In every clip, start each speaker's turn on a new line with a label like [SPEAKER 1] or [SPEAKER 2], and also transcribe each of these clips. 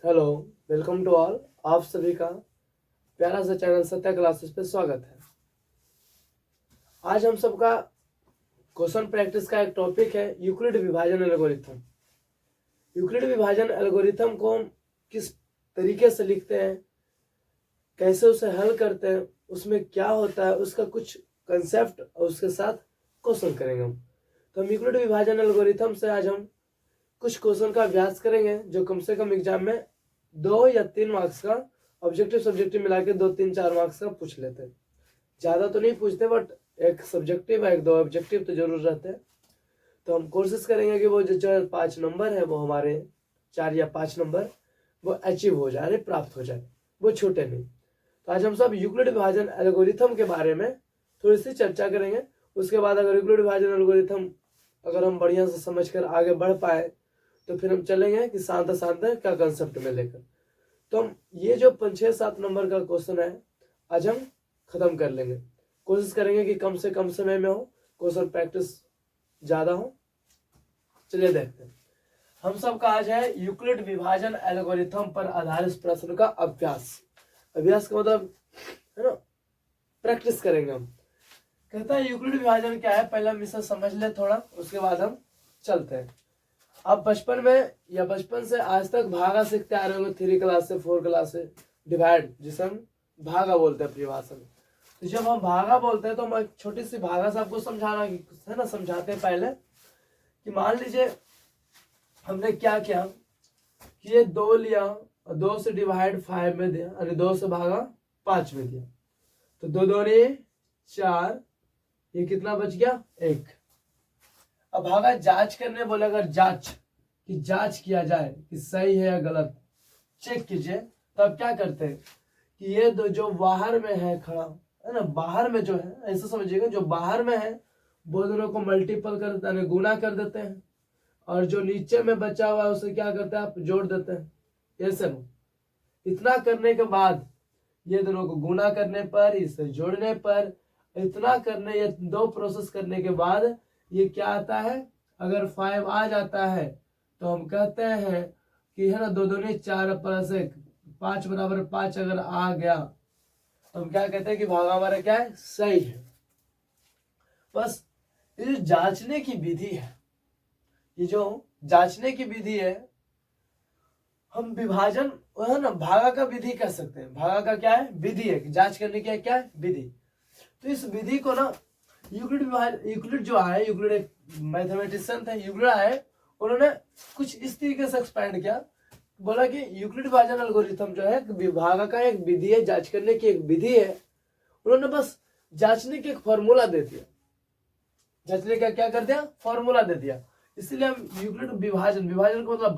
[SPEAKER 1] Hello, welcome to all. आप सभी का प्यारा सा चैनल सत्या क्लासेस पे स्वागत है। आज हम सबका क्वेश्चन प्रैक्टिस का एक टॉपिक है यूक्लिड विभाजन एल्गोरिथम। यूक्लिड विभाजन एल्गोरिथम को हम किस तरीके से लिखते हैं, कैसे उसे हल करते हैं, उसमें क्या होता है, उसका कुछ कंसेप्ट और उसके साथ क्वेश्चन करेंगे हम। तो हम यूक्लिड विभाजन एल्गोरिथम से आज हम कुछ क्वेश्चन का अभ्यास करेंगे जो कम से कम एग्जाम में 2 या 3 मार्क्स का ऑब्जेक्टिव सब्जेक्टिव मिला के 2, 3, 4 मार्क्स का पूछ लेते हैं। ज़्यादा तो नहीं पूछते, बट एक सब्जेक्टिव एक 2 ऑब्जेक्टिव तो जरूर रहते हैं। तो हम कोशिश करेंगे कि वो जो 5 नंबर है वो हमारे 4 या 5 नंबर वो अचीव हो जाए, प्राप्त हो जाए, वो छूटे नहीं। तो आज हम सब यूक्लिड विभाजन एल्गोरिथम के बारे में थोड़ी सी चर्चा करेंगे। उसके बाद अगर यूक्लिड विभाजन एल्गोरिथम अगर हम बढ़िया से समझ कर आगे बढ़ पाए तो फिर हम चलेंगे कि शांत शांत का कंसेप्ट में लेकर। तो हम ये जो 5, 6, 7 नंबर का क्वेश्चन है आज हम खत्म कर लेंगे। कोशिश करेंगे कि कम से कम समय में हो, क्वेश्चन प्रैक्टिस ज्यादा हो। चलिए देखते हैं। हम सबका आज है यूक्लिड विभाजन एल्गोरिथम पर आधारित प्रश्न का अभ्यास। अभ्यास का मतलब है ना, प्रैक्टिस करेंगे हम। कहता है यूक्लिड विभाजन क्या है, पहले हम इसे समझ ले थोड़ा, उसके बाद हम चलते हैं। आप बचपन में या बचपन से आज तक भागा सीखते आ रहे होंगे, 3 क्लास से 4 क्लास से। डिवाइड जिसे हम भागा बोलते हैं अपनी भाषा में। तो जब हम भागा बोलते हैं तो हम एक छोटी सी भागा से आपको समझाना है ना, समझाते हैं पहले कि मान लीजिए हमने क्या किया कि ये 2 लिया और 2 से डिवाइड 5 में दिया, यानी 2 से भागा 5 में दिया। तो 2 दूनी 4, ये कितना बच गया 1। अब भागा जांच करने बोले, अगर जांच किया जाए कि सही है या गलत, चेक कीजिए। तब क्या करते हैं कि ये दो जो बाहर में है खड़ा है ना, बाहर में जो है, ऐसा समझिएगा, जो बाहर में है वो दोनों को मल्टीपल कर देते हैं, गुना कर देते हैं, और जो नीचे में बचा हुआ है उसे क्या करते हैं, आप जोड़ देते हैं। ऐसे में इतना करने के बाद ये दोनों को गुना करने पर, इसे जोड़ने पर, इतना करने, ये 2 प्रोसेस करने के बाद ये क्या आता है, अगर 5 आ जाता है तो हम कहते हैं कि है ना 2 दूनी 4 प्लस 1 5 बराबर 5 अगर आ गया तो हम क्या कहते हैं कि भागा हमारा क्या है, सही है। बस ये जो जांचने की विधि है, ये जो जांचने की विधि है, हम विभाजन है ना भागा का विधि कह सकते हैं। भागा का क्या है, विधि है, जांच करने की क्या है, विधि। तो इस विधि को ना यूक्लिड जो आए, यूक्लिड एक मैथमेटिशियन थे, यूक्लिड आए, उन्होंने कुछ इस तरीके से एक्सपैंड किया, बोला कि यूक्लिड विभाजन एल्गोरिथम जो है विभागा का एक विधि है, जांच करने की एक विधि है। उन्होंने बस जांचने की एक फॉर्मूला दे दिया, जांचने का क्या कर दिया, फॉर्मूला दे दिया। इसलिए हम यूक्लिड विभाजन का मतलब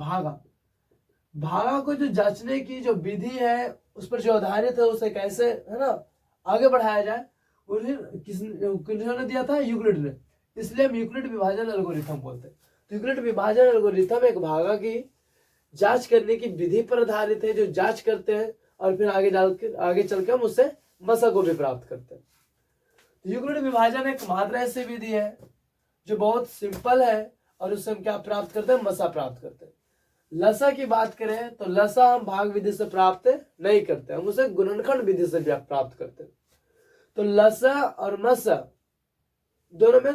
[SPEAKER 1] भागा को जो जांचने की जो विधि है उस पर जो आधारित है, उसे कैसे है ना आगे बढ़ाया जाए, किसने दिया था, यूक्लिड ने। इसलिए हम यूक्लिड विभाजन एल्गोरिथम बोलते हैं। तो यूक्लिड विभाजन एल्गोरिथम एक भागा की जांच करने की विधि पर आधारित है, जो जांच करते हैं और फिर आगे चल के हम उससे मसा को भी प्राप्त करते हैं। तो यूक्लिड विभाजन एक मात्र ऐसी विधि है जो बहुत सिंपल है और उससे हम क्या प्राप्त करते हैं, मसा प्राप्त करते हैं। लसा की बात करें तो लसा हम भाग विधि से प्राप्त नहीं करते, हम उसे गुणनखंड विधि से प्राप्त करते हैं। तो लसा और मसा दोनों में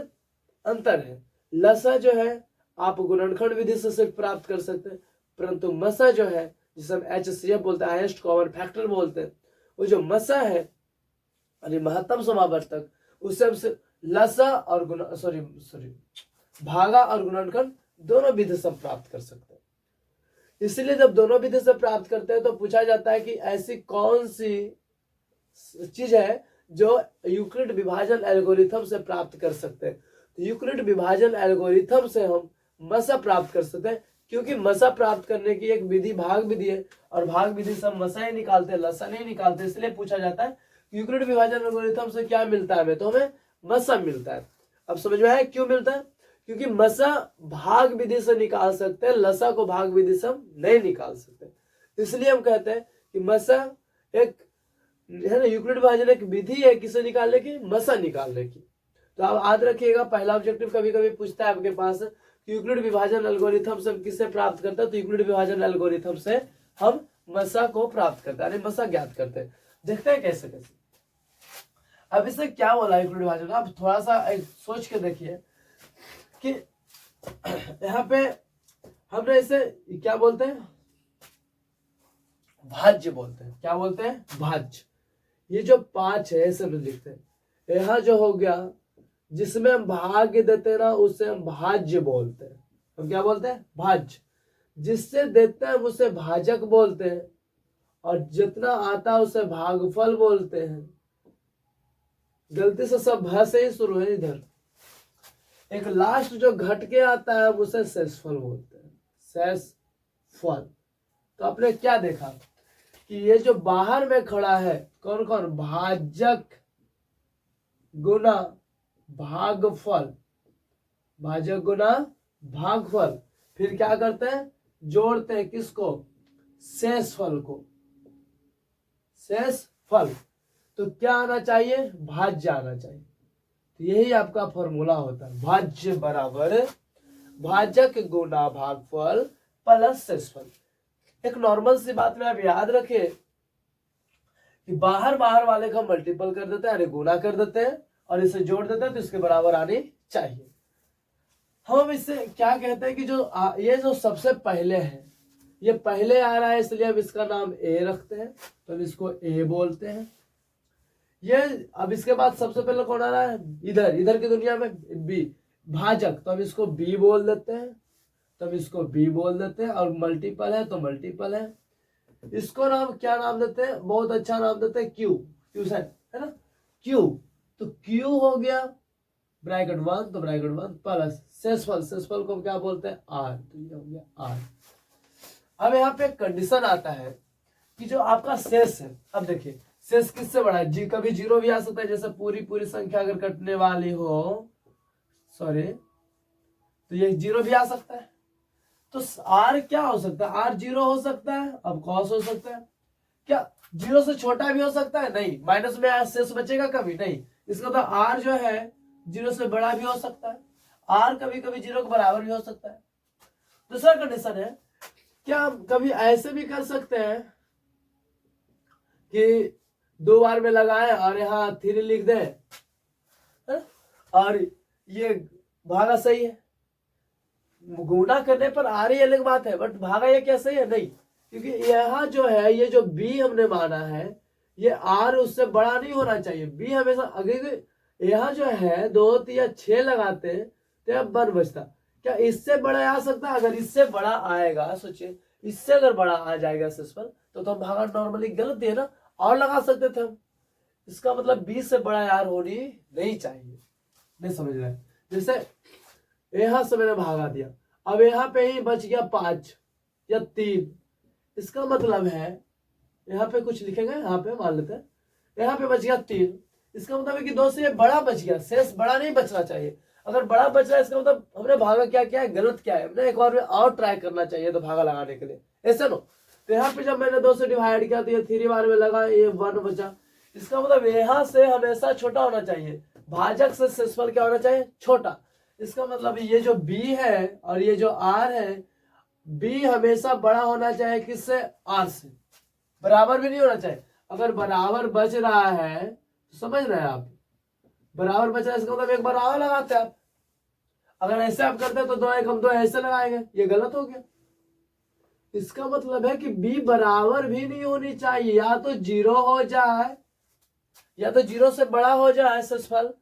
[SPEAKER 1] अंतर है। लसा जो है आप गुणनखंड विधि से सिर्फ प्राप्त कर सकते हैं, परंतु मसा जो है जिसे हम HCF बोलते हैं, हाईएस्ट कॉमन फैक्टर बोलते हैं, वो जो मसा है यानी महत्तम समावर्तक, उससे हम लसा और भागा और गुणनखंड दोनों विधि से प्राप्त कर सकते हैं। इसलिए जब दोनों विधि से प्राप्त करते हैं तो पूछा जाता है कि ऐसी कौन सी चीज है जो यूक्लिड विभाजन एल्गोरिथम से प्राप्त कर सकते हैं। तो यूक्लिड विभाजन एल्गोरिथम से हम मसा प्राप्त कर सकते हैं, क्योंकि मसा प्राप्त करने की एक विधि भाग विधि है, और भाग विधि से हम मसा ही निकालते हैं, लसा नहीं निकालते। इसलिए पूछा जाता है यूक्लिड विभाजन एल्गोरिथम से क्या मिलता है हमें, तो हमें मसा मिलता है। अब समझ में आया क्यों मिलता है, क्योंकि मसा भाग विधि से निकाल सकते हैं, लसा को भाग विधि से हम नहीं निकाल सकते। इसलिए हम कहते हैं कि मसा एक है ना, यूक्लिड विभाजन एक विधि है किसे निकालने की, मसा निकालने की। तो आप याद रखिएगा, पहला ऑब्जेक्टिव कभी कभी पूछता है आपके पास कि यूक्लिड विभाजन एल्गोरिथम से किसे प्राप्त करता है, तो यूक्लिड विभाजन एल्गोरिथम से हम मसा को प्राप्त करते हैं, यानी मसा ज्ञात करते हैं। देखते हैं कैसे कैसे। अब इससे क्या बोला यूक्लिड विभाजन, आप थोड़ा सा सोच के देखिए कि यहाँ पे हमने इसे क्या बोलते हैं, भाज्य बोलते हैं। क्या बोलते हैं, भाज्य। ये जो 5 है ऐसे में लिखते हैं। यहाँ जो हो गया जिसमें हम भाग्य देते हैं ना, उसे हम भाज्य बोलते हैं। हम क्या बोलते हैं, भाज्य। जिससे देते हैं उसे भाजक बोलते हैं, और जितना आता है उसे भागफल बोलते हैं। गलती से सब भ से ही शुरू है इधर। एक लास्ट जो घट के आता है उसे शेषफल बोलते हैं, शेषफल। तो आपने क्या देखा कि ये जो बाहर में खड़ा है कौन कौन, भाजक गुना भागफल, भाजक गुना भागफल। फिर क्या करते हैं, जोड़ते हैं किसको, शेषफल को, शेषफल। तो क्या आना चाहिए, भाज्य आना चाहिए। तो यही आपका फॉर्मूला होता है, भाज्य बराबर भाजक गुना भागफल प्लस शेषफल। एक नॉर्मल सी बात में आप याद रखें कि बाहर बाहर वाले का मल्टीपल कर देते हैं, यानी गुना कर देते हैं, और इसे जोड़ देते हैं तो इसके बराबर आनी चाहिए। हम इससे क्या कहते हैं कि जो ये जो सबसे पहले है, ये पहले आ रहा है इसलिए हम इसका नाम ए रखते हैं, तो हम इसको ए बोलते हैं। ये अब इसके बाद सबसे पहले कौन आ रहा है, इधर इधर की दुनिया में बी, भाजक, तो हम इसको बी बोल देते हैं, तो हम इसको बी बोल देते हैं। और मल्टीपल है तो मल्टीपल है। इसको नाम क्या नाम देते हैं, बहुत अच्छा नाम देते हैं क्यू, क्यूसेट है ना, क्यू। तो क्यू हो गया ब्रैकेट 1, तो ब्रैकेट 1 प्लस शेषफल, शेषफल को क्या बोलते हैं, आर, तो ये हो गया आर। अब यहाँ पे कंडीशन आता है कि जो आपका शेष है, अब देखिए शेष किससे बड़ा है, जी कभी जीरो भी आ सकता है, जैसे पूरी पूरी संख्या अगर कटने वाली हो, सॉरी, तो ये जीरो भी आ सकता है। तो आर क्या हो सकता है, आर जीरो हो सकता है, अब कॉस हो सकता है। क्या जीरो से छोटा भी हो सकता है, नहीं, माइनस में शेष बचेगा कभी नहीं। इसका मतलब आर जो है जीरो से बड़ा भी हो सकता है, आर कभी कभी जीरो के बराबर भी हो सकता है। दूसरा कंडीशन है, क्या हम कभी ऐसे भी कर सकते हैं कि 2 बार में लगाए और यहाँ 3 लिख दें, और ये भागा सही है। गुणा करने पर आ रही अलग बात है, बट भागा ये क्या सही है, नहीं, क्योंकि यहाँ जो है ये जो बी हमने माना है, ये आर उससे बड़ा नहीं होना चाहिए। बी हमेशा अगर यहाँ जो है 2, 3 या 6 लगाते तो यहाँ 1 बचता। क्या इससे बड़ा आ सकता है, अगर इससे बड़ा आएगा, सोचिए इससे अगर बड़ा आ जाएगा शेषफल, तो हम भागा नॉर्मली गलत है ना, और लगा सकते थे हम। इसका मतलब 20 से बड़ा यार होनी नहीं चाहिए। नहीं समझ रहे, जैसे यहाँ से मैंने भागा दिया, अब यहाँ पे ही बच गया 5 या 3, इसका मतलब है यहाँ पे कुछ लिखेंगे, यहाँ पे मान लेते हैं, यहाँ पे बच गया 3, इसका मतलब है कि 2 से ये बड़ा बच गया, शेष बड़ा नहीं बचना चाहिए। अगर बड़ा बच रहा है इसका मतलब हमने भागा क्या किया है, गलत क्या है, हमने एक बार में और ट्राई करना चाहिए तो भागा लगाने के लिए, ऐसा नो। तो यहाँ पे जब मैंने 2 से डिवाइड किया तो ये 3 बार में लगा, ये 1 बचा। इसका मतलब यहाँ से हमेशा छोटा होना चाहिए, भाजक से शेषफल क्या होना चाहिए, छोटा। इसका मतलब ये जो b है और ये जो r है, b हमेशा बड़ा होना चाहिए किससे, r से, बराबर भी नहीं होना चाहिए। अगर बराबर बच रहा है तो समझ रहे हैं आप, बराबर बच रहा है इसका मतलब एक बार और लगाते हैं आप। अगर ऐसे आप करते हैं तो 2 1 हम 2 ऐसे लगाएंगे, ये गलत हो गया। इसका मतलब है कि b बराबर भी नहीं होनी चाहिए, या तो 0 हो जाए या तो 0 से बड़ा हो जाए शेषफल,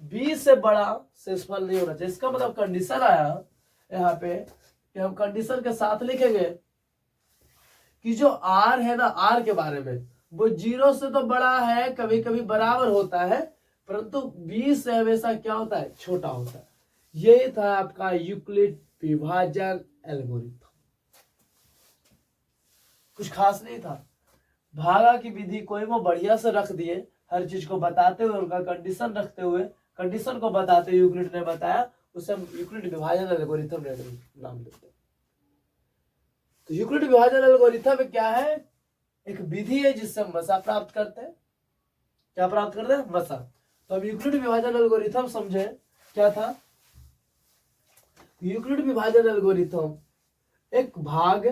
[SPEAKER 1] b से बड़ा शेषफल नहीं होना चाहिए। इसका मतलब कंडीशन आया यहाँ पे कि हम कंडीशन के साथ लिखेंगे कि जो r है ना, r के बारे में, वो 0 से तो बड़ा है, कभी कभी बराबर होता है, परंतु b से हमेशा क्या होता है, छोटा होता है। ये था आपका यूक्लिड विभाजन एल्गोरिथम, कुछ खास नहीं था। भागा की विधि कोई वो बढ़िया से रख दिए, हर चीज को बताते हुए, उनका कंडीशन रखते हुए, कंडीशन को बताते हुए यूक्लिड ने बताया, उसे हम यूक्लिड विभाजन एल्गोरिथम नाम देते हैं। तो यूक्लिड विभाजन एल्गोरिथम क्या है, एक विधि है जिससे हम मसा प्राप्त करते हैं। क्या प्राप्त करते हैं, मसा। तो अब यूक्लिड विभाजन एल्गोरिथम समझे क्या था। यूक्लिड विभाजन एल्गोरिथम एक भाग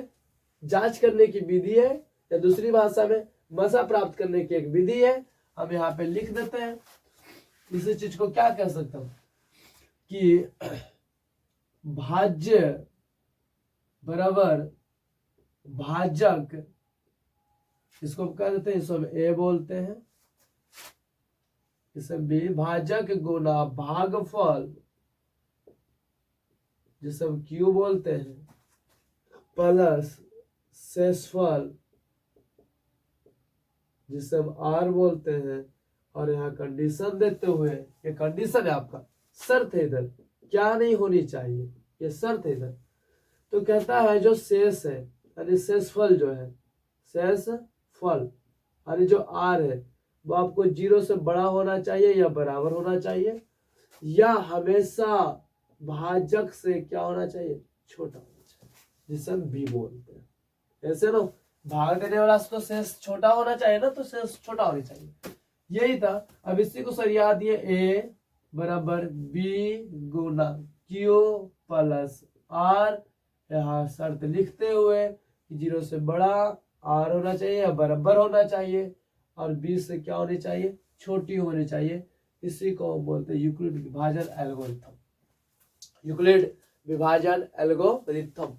[SPEAKER 1] जांच करने की विधि है, या दूसरी भाषा में मसा प्राप्त करने की एक विधि है। हम यहाँ पे लिख देते हैं। इसी चीज को क्या कह सकता हूं कि भाज्य बराबर भाजक, इसको कह देते हैं, इसको हम ए बोलते हैं, इसे बी, भाजक गुना भागफल जिसे हम क्यू बोलते हैं, प्लस शेषफल जिसे हम आर बोलते हैं। और यहाँ कंडीशन देते हुए, ये कंडीशन है आपका, शर्त है इधर, क्या नहीं होनी चाहिए, ये शर्त है इधर। तो कहता है जो शेष है यानी शेषफल जो है, शेषफल यानी जो आर है वो आपको 0 से बड़ा होना चाहिए या बराबर होना चाहिए, या हमेशा भाजक से क्या होना चाहिए, छोटा होना चाहिए, जिसे हम बी बोलते हैं। ऐसे ना भाग देने वाला तो शेष छोटा होना चाहिए ना, तो शेष छोटा होना चाहिए, यही था। अब इसी को सरिया दिए, ए बराबर बी गुना क्यू प्लस आर, यहाँ शर्त लिखते हुए 0 से बड़ा आर होना चाहिए या बराबर होना चाहिए, और बी से क्या होनी चाहिए, छोटी होनी चाहिए। इसी को बोलते हैं यूक्लिड विभाजन एल्गोरिथम। यूक्लिड विभाजन एल्गोरिथम,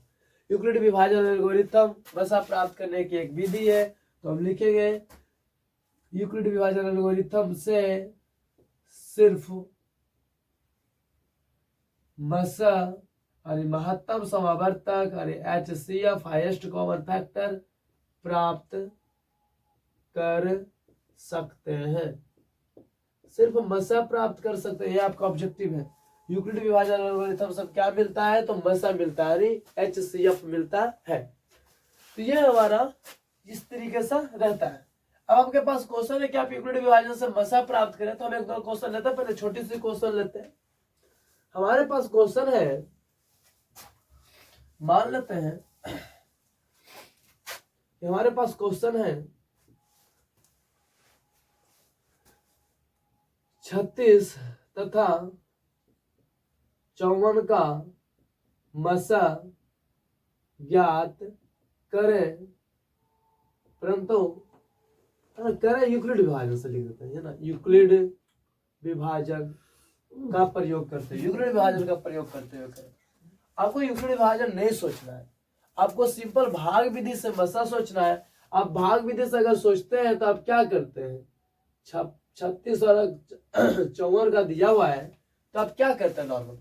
[SPEAKER 1] यूक्लिड विभाजन एल्गोरिथम मसा प्राप्त करने की एक विधि है। तो हम लिखेंगे यूक्लिड विभाजन एल्गोरिथम से सिर्फ मसा यानी महत्तम समावर्तक यानी HCF हाईएस्ट कॉमन फैक्टर प्राप्त कर सकते हैं। सिर्फ मसा प्राप्त कर सकते हैं, ये आपका ऑब्जेक्टिव है। यूक्लिड विभाजन एल्गोरिथम सब क्या मिलता है, तो मसा मिलता है यानी HCF मिलता है। तो ये हमारा इस तरीके से रहता है। अब आपके पास क्वेश्चन है कि आप यूक्लिड विभाजन से मसा प्राप्त करें, तो हम एक दो क्वेश्चन लेते हैं। पहले छोटी सी क्वेश्चन लेते हैं। हमारे पास क्वेश्चन है, मान लेते हैं कि हमारे पास क्वेश्चन है 36 तथा 54 का मसा ज्ञात करें, परंतु करें यूक्लिड विभाजन से लिख देते हैं, है ना, यूक्लिड विभाजन का प्रयोग करते हैं, यूक्लिड विभाजन का प्रयोग करते हुए करें। आपको यूक्लिड विभाजन नहीं सोचना है, आपको सिंपल भाग विधि से मसा सोचना है। आप भाग विधि से अगर सोचते हैं तो आप क्या करते हैं, 36 और 54 का दिया हुआ है, तो आप क्या करते हैं नॉर्मल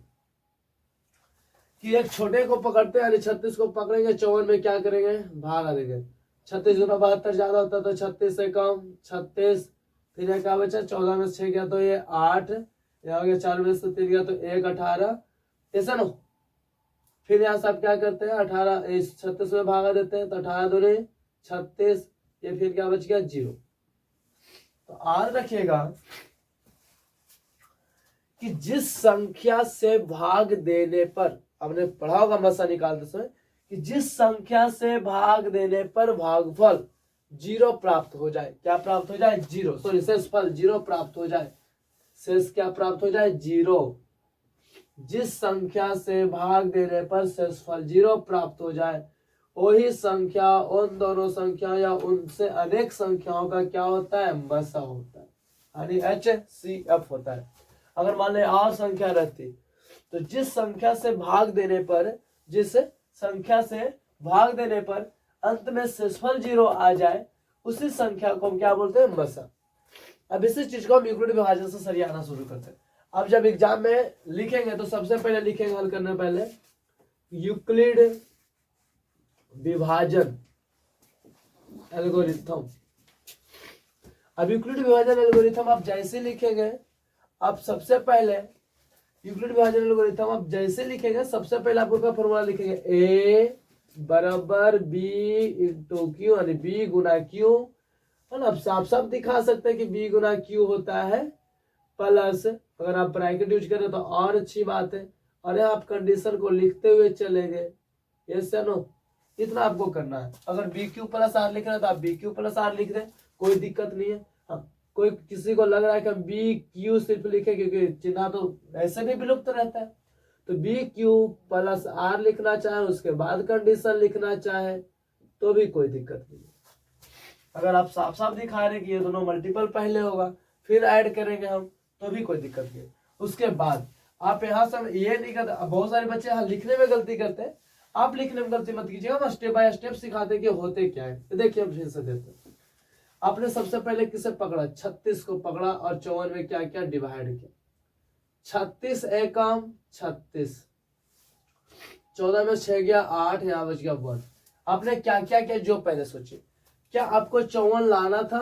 [SPEAKER 1] कि एक छोटे को पकड़ते हैं, यानी 36 को पकड़ेंगे, 54 में क्या करेंगे, भागा देंगे। 36 गुना 72 ज्यादा होता है, तो 36 से कम 36, फिर यह क्या बचा, 14 में से 6 गया तो ये 8, यहाँ हो गया 4 में से 3 गया तो 1, 18, ऐसा ना। फिर यहाँ से आप क्या करते हैं, 18 36 में भागा देते हैं, तो 18 दूनी 36, ये फिर क्या बच गया 0। तो आर रखिएगा कि जिस संख्या से भाग देने पर, हमने पढ़ा होगा मसा निकालते समय, कि जिस संख्या से भाग देने पर भागफल 0 प्राप्त हो जाए, क्या प्राप्त हो जाए, 0, सॉरी शेषफल 0 प्राप्त हो जाए, शेष क्या प्राप्त हो जाए, 0। जिस संख्या से भाग देने पर शेषफल 0 प्राप्त हो जाए, वही संख्या उन दोनों संख्या या उनसे अनेक संख्याओं का क्या होता है, मसा होता है, यानी HCF होता है। अगर मान लें और संख्या रहती, तो जिस संख्या से भाग देने पर, जिस संख्या से भाग देने पर अंत में शेषफल 0 आ जाए, उसी संख्या को हम क्या बोलते हैं, मसा। अब इसी चीज को हम यूक्लिड विभाजन से सरियाना शुरू करते हैं। अब जब एग्जाम में लिखेंगे तो सबसे पहले लिखेंगे, हल करने पहले, यूक्लिड विभाजन एल्गोरिथम। अब यूक्लिड विभाजन एल्गोरिथम आप जैसे लिखेंगे, आप सबसे पहले यूक्लिड विभाजन एल्गोरिथम आप जैसे लिखेंगे, सबसे पहले आपको क्या फॉर्मूला लिखेंगे, ए बराबर बी इंटू क्यू, यानी बी गुना क्यू, है ना। आप सब दिखा सकते हैं कि बी गुना क्यू होता है, प्लस अगर आप ब्रैकेट यूज करें तो और अच्छी बात है, और आप कंडीशन को लिखते हुए चलेंगे, ऐसे नो, इतना आपको करना है। अगर बी क्यू प्लस आर लिखना है तो आप बी क्यू प्लस आर लिख दें, कोई दिक्कत नहीं है। हाँ, कोई किसी को लग रहा है कि हम बी क्यू सिर्फ लिखे, क्योंकि चिन्ह तो ऐसे भी विलुप्त रहता है, तो बी क्यू प्लस आर लिखना चाहे, उसके बाद कंडीशन लिखना चाहे तो भी कोई दिक्कत नहीं है। अगर आप साफ साफ दिखा रहे कि ये दोनों मल्टीपल पहले होगा फिर ऐड करेंगे हम तो भी कोई दिक्कत नहीं। उसके बाद आप यहाँ से ये नहीं करते, बहुत सारे बच्चे यहाँ लिखने में गलती करते हैं, आप लिखने में गलती मत कीजिएगा, हम स्टेप बाय स्टेप सिखाते कि होते क्या है। तो देखिए हम फिर से देते हैं। आपने सबसे पहले किसे पकड़ा, 36 को पकड़ा और 54 में क्या क्या डिवाइड किया, 36 एकम 36, 14 में 6 गया 8, यहाँ बच गया 1। आपने क्या क्या किया जो पहले सोचे, क्या आपको 54 लाना था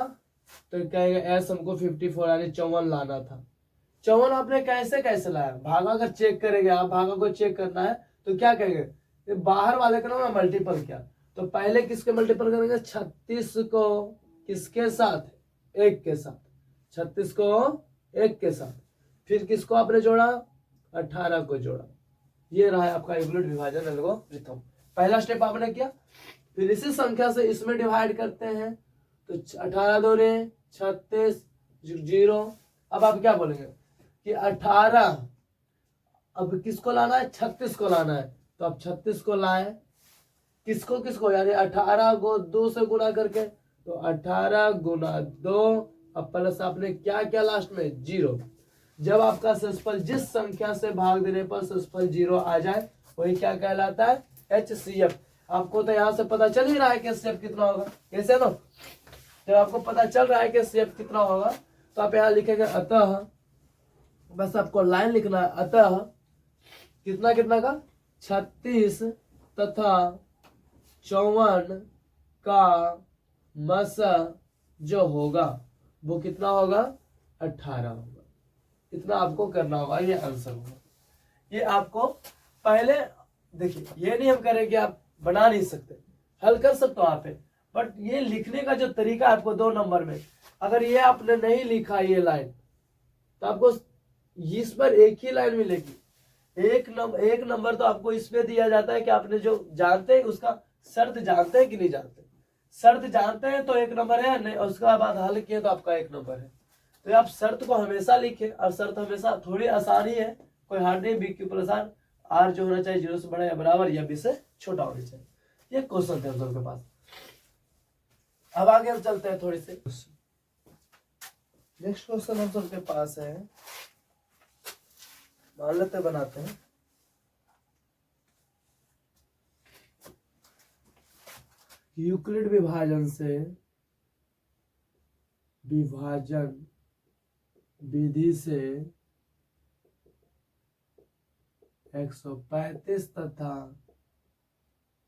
[SPEAKER 1] तो कहेगा एस हमको 54 यानी 54 लाना था। 54 आपने कैसे कैसे लाया, भागा अगर चेक करेंगे आप, भागा को चेक करना है तो क्या कहेंगे, बाहर वाले का ना मल्टीपल किया, तो पहले किसके मल्टीपल करेंगे, 36 को किसके साथ, 1 के साथ, 36 को 1 के साथ, फिर किसको आपने जोड़ा, 18 को जोड़ा। ये रहा है आपका यूक्लिड विभाजन एल्गोरिथम। पहला स्टेप आपने किया, फिर इसी संख्या से इसमें डिवाइड करते हैं तो 18 दूने 36 0। अब आप क्या बोलेंगे कि 18, अब किसको लाना है, 36 को लाना है, तो अब 36 को लाए, किसको किसको यानी 18 को 2 से गुना करके, तो 18 गुना 2, अब प्लस आपने क्या क्या लास्ट में 0। जब आपका शेषफल जिस संख्या से भाग देने पर शेषफल 0 आ जाए वही क्या कहलाता है, HCF। आपको तो यहाँ से पता चल ही रहा है कि HCF कितना होगा, कैसे ना, जब आपको पता चल रहा है कि HCF कितना होगा तो आप यहाँ लिखेंगे अतः, बस आपको लाइन लिखना है, अतः कितना कितना का, 36 तथा 54 का मस जो होगा वो कितना होगा, 18 होगा। इतना आपको करना होगा, ये आंसर होगा। ये आपको पहले देखिए, ये नहीं हम करें कि आप बना नहीं सकते, हल कर सकते हो आप, बट ये लिखने का जो तरीका आपको 2 नंबर में, अगर ये आपने नहीं लिखा ये लाइन तो आपको इस पर एक ही लाइन मिलेगी। एक नंबर तो आपको इसमें दिया जाता है कि आपने जो जानते हैं उसका शर्त जानते हैं कि नहीं जानते, शर्त जानते हैं तो 1 नंबर है, नहीं उसका बाद हल किए तो आपका 1 नंबर है। तो आप शर्त को हमेशा लिखे, और शर्त हमेशा थोड़ी आसानी है, कोई हार्ड नहीं, BQ प्लस R जो होना चाहिए 0 से बड़ा या बराबर या B से छोटा होना चाहिए। ये क्वेश्चन थे हम सबके पास। अब आगे हम चलते हैं थोड़ी से, नेक्स्ट क्वेश्चन हम सबके पास है, मान लेते बनाते हैं। यूक्लिड विभाजन से विभाजन विधि से 135 तथा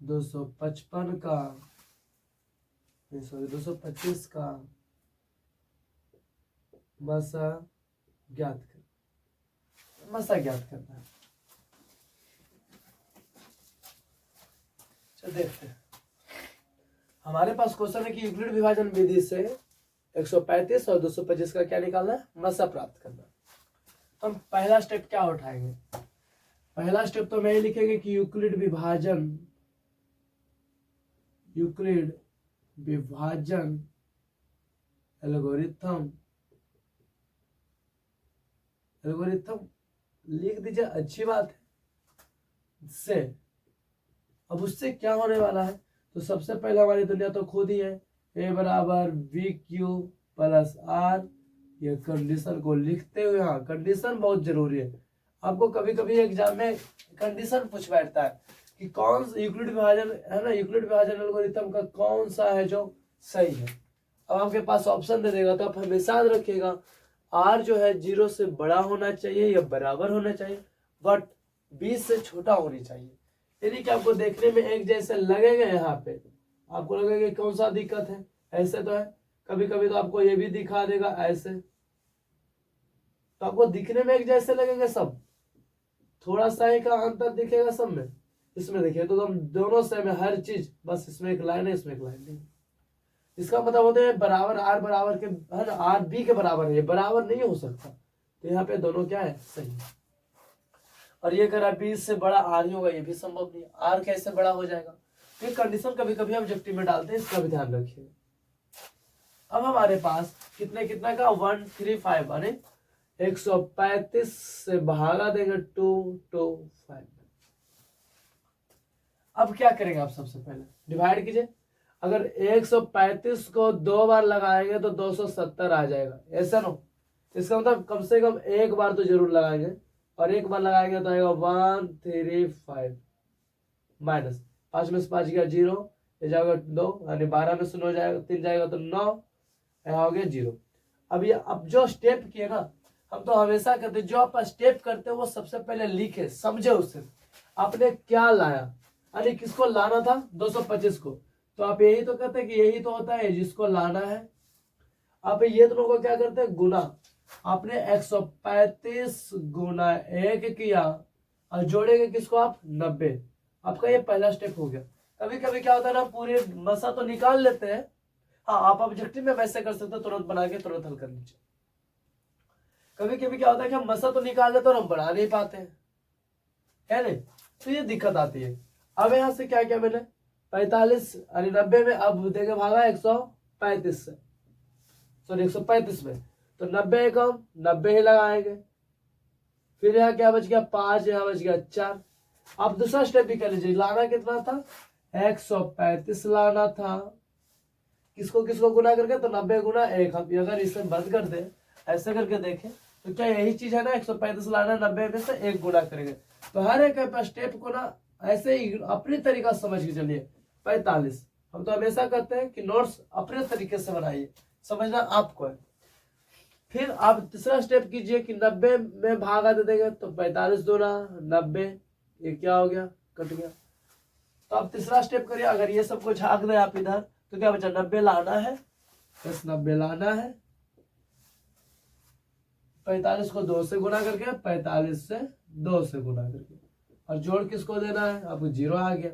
[SPEAKER 1] 255 का 225 का मसा ज्ञात करना है। चलो देखते हैं, हमारे पास क्वेश्चन है कि यूक्लिड विभाजन विधि से 135 और 225 का क्या निकालना है, मसा प्राप्त करना। तो हम पहला स्टेप क्या उठाएंगे, पहला स्टेप तो मैं लिखेंगे कि यूक्लिड विभाजन एल्गोरिथम लिख दीजिए, अच्छी बात है। से अब उससे क्या होने वाला है, तो सबसे पहले हमारी दुनिया तो खुद ही है, A बराबर VQ प्लस R। ये कंडीशन को लिखते हुए, हाँ कंडीशन बहुत जरूरी है, आपको कभी कभी एग्जाम में कंडीशन पूछ बैठता है कि कौन यूक्लिड विभाजन है ना, यूक्लिड विभाजन एल्गोरिथम का कौन सा है जो सही है। अब आपके पास ऑप्शन दे देगा तो आप हमेशा याद रखिएगा, R जो है 0 से बड़ा होना चाहिए या बराबर होना चाहिए, बट 20 से छोटा होनी चाहिए। यानी कि आपको देखने में एक जैसे लगेगा, यहाँ पे आपको लगेगा कौन सा दिक्कत है, ऐसे तो है, कभी कभी तो आपको ये भी दिखा देगा ऐसे, तो आपको दिखने में एक जैसे लगेंगे सब, थोड़ा सा ही का अंतर दिखेगा सब में। इसमें देखिए तो हम दोनों सेम है हर चीज, बस इसमें एक लाइन है इसमें एक लाइन नहीं। इसका मतलब होता है बराबर R बराबर के है ना, R B के बराबर है, बराबर नहीं हो सकता, तो यहाँ पे दोनों क्या है, सही। और ये अगर 20 से बड़ा R ही होगा, ये भी संभव नहीं, R कैसे बड़ा हो जाएगा। ये कंडीशन कभी कभी ऑब्जेक्टिव में डालते हैं, इसका भी ध्यान रखिए। अब हमारे पास कितना का 135 यानी 135 से भागा देंगे 225। अब क्या करेंगे आप, सबसे पहले डिवाइड कीजिए। अगर 135 को 2 बार लगाएंगे तो 270 आ जाएगा, ऐसा ना। इसका मतलब कम से कम एक बार तो जरूर लगाएंगे, और एक बार लगाएंगे तो आएगा 135 माइनस 5 में से 5 गया 0, ये जाएगा 2, यानी 12 में से 9 जाएगा 3 जाएगा तो 9, यहाँ हो गया 0। अब ये अब जो स्टेप किए ना, हम तो हमेशा करते जो आप स्टेप करते हैं वो सबसे पहले लिखे समझे उससे आपने क्या लाया, यानी किसको लाना था 225 को, तो आप यही तो कहते हैं कि यही तो होता है जिसको लाना है। आप ये दोनों को क्या करते हैं गुना, आपने 135 गुना 1 किया और जोड़ेंगे किसको आप 90, आपका ये पहला स्टेप हो गया। कभी कभी क्या होता है ना पूरे मसा तो निकाल लेते हैं, हाँ आप ऑब्जेक्टिव में वैसे कर सकते हो, तुरंत बना के तुरंत हल कर लीजिए। कभी कभी क्या होता है कि हम मसा तो निकाल लेते और हम बना नहीं पाते हैं, है नहीं, तो ये दिक्कत आती है। अब यहां से क्या क्या मैंने 45 यानी 90 में अब देंगे भागा 135 से, सॉरी 135 में, तो 90 कम 90 ही लगाएंगे। फिर यहाँ क्या बच गया 5, यहाँ बच गया 4। अब दूसरा स्टेप भी कर लीजिए, लाना कितना था 135 लाना था, किसको किसको गुना करके, तो 90 गुना 1। हम अगर इसे बंद कर दे ऐसे करके देखें तो क्या यही चीज है ना, 135 लाना 90 में से 1 गुना करेंगे, तो हर एक स्टेप को ना ऐसे ही अपनी तरीका से समझ के चलिए। 45 हम तो हमेशा कहते हैं कि नोट्स अपने तरीके से बनाइए, समझना आपको है। फिर आप तीसरा स्टेप कीजिए कि 90 में भागा दे देंगे, तो 45 दूना 90, ये क्या हो गया कट गया। तो आप तीसरा स्टेप करिए, अगर ये सब कुछ झाग दे आप इधर तो क्या बचा 90 लाना है, बस 90 लाना है, 45 को 2 से गुना करके 45 से 2 से गुना करके, और जोड़ किसको देना है आपको 0 आ गया।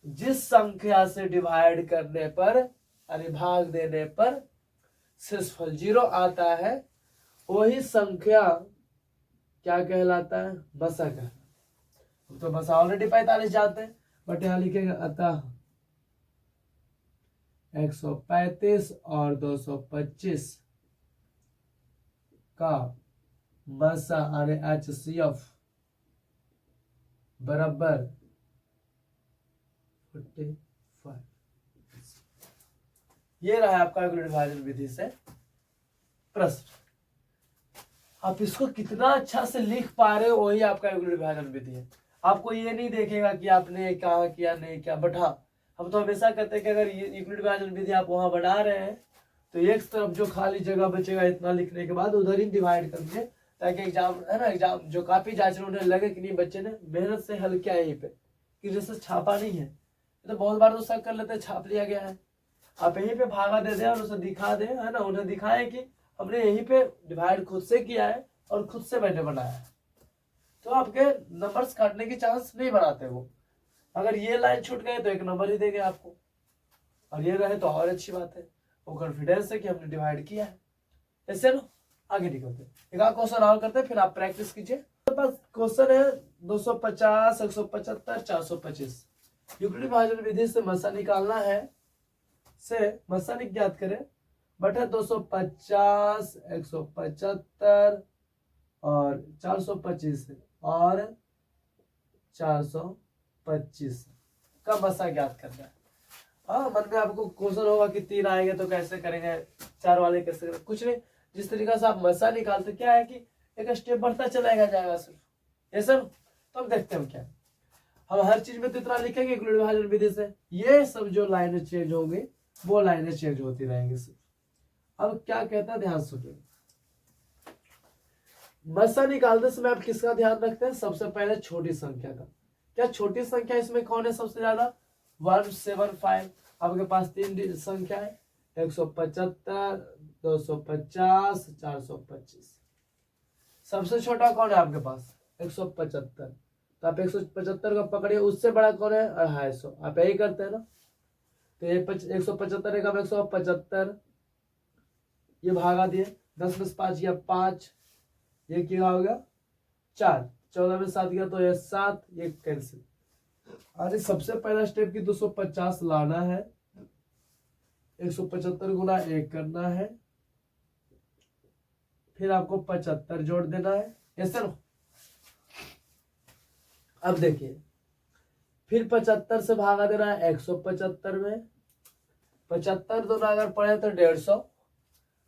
[SPEAKER 1] जिस संख्या से डिवाइड करने पर यानी भाग देने पर शेषफल 0 आता है वही संख्या क्या कहलाता है, मसा कहलाता है। तो मसा ऑलरेडी 45 जानते हैं, बट यहां लिखेंगे अतः 135 और 225 का मसा यानी HCF बराबर 45। ये रहा आपका यूक्लिड विभाजन विधि से प्रश्न। आप इसको कितना अच्छा से लिख पा रहे हो वही आपका यूक्लिड विभाजन विधि है। आपको ये नहीं देखेगा कि आपने कहा किया नहीं किया, बट हाँ हम तो हमेशा कहते हैं कि अगर यूक्लिड विभाजन विधि आप वहां बना रहे हैं तो एक तरफ जो खाली जगह बचेगा इतना लिखने के बाद उधर ही डिवाइड कर दीजिए, ताकि एग्जाम है ना, एग्जाम जो कॉपी जांच रहे उन्हें लगे कि नहीं बच्चे ने मेहनत से हल किया है यहीं पे, कि जैसे छापा नहीं है। तो बहुत बार तो शक कर लेते हैं छाप लिया गया है, आप यहीं पे भागा दे दें और उसे दिखा दें, है ना, उन्हें दिखाएं कि हमने यहीं पे डिवाइड खुद से किया है और खुद से मैंने बनाया है, तो आपके नंबर्स काटने की चांस नहीं बनाते वो। अगर ये लाइन छूट गए तो 1 नंबर ही देंगे आपको, और ये रहे तो और अच्छी बात है, वो कॉन्फिडेंस है कि हमने डिवाइड किया है। ऐसे ना आगे निकलते एक आध क्वेश्चन और करते हैं, फिर आप प्रैक्टिस कीजिए। तो बस क्वेश्चन है 250, 175, 425 यूक्लिड विभाजन विधि से मसा निकालना है, से मसा ज्ञात करें बटे 250, 175 और 425 और 425 का मसा ज्ञात करना है। हाँ मन में आपको क्वेश्चन होगा कि 3 आएंगे तो कैसे करेंगे, 4 वाले कैसे करेंगे, कुछ नहीं, जिस तरीका से आप मसा निकालते क्या है कि एक स्टेप बढ़ता चलाएगा जाएगा सिर्फ, ये सब तो हम देखते हैं क्या हम हर चीज में तो इतना लिखेंगे यूक्लिड विभाजन विधि से, ये सब जो लाइनें चेंज होंगी वो लाइनें चेंज होती रहेंगी सिर्फ। अब क्या कहता है ध्यान सुनिए, मसा निकालते समय आप किसका ध्यान रखते हैं, सबसे पहले छोटी संख्या का। क्या छोटी संख्या इसमें कौन है सबसे ज्यादा 175, आपके पास 3 संख्या है 175, 250, 425, सबसे छोटा कौन है आपके पास 175, तो आप 175 का पकड़िए, उससे बड़ा कौन है 250, आप यही करते हैं ना, तो ये 175 है कम 175, ये भागा दिए 10 में 5 गया 5, ये क्या हो गया 4, 14 में 7 गया तो ये 7, ये कैंसिल। अरे सबसे पहला स्टेप की 250 लाना है, 175 गुना 1 करना है, फिर आपको 75 जोड़ देना है, ऐसे ना। अब देखिए फिर 75 से भागा देना है 175 में, 75 दूना अगर पढ़े तो 150,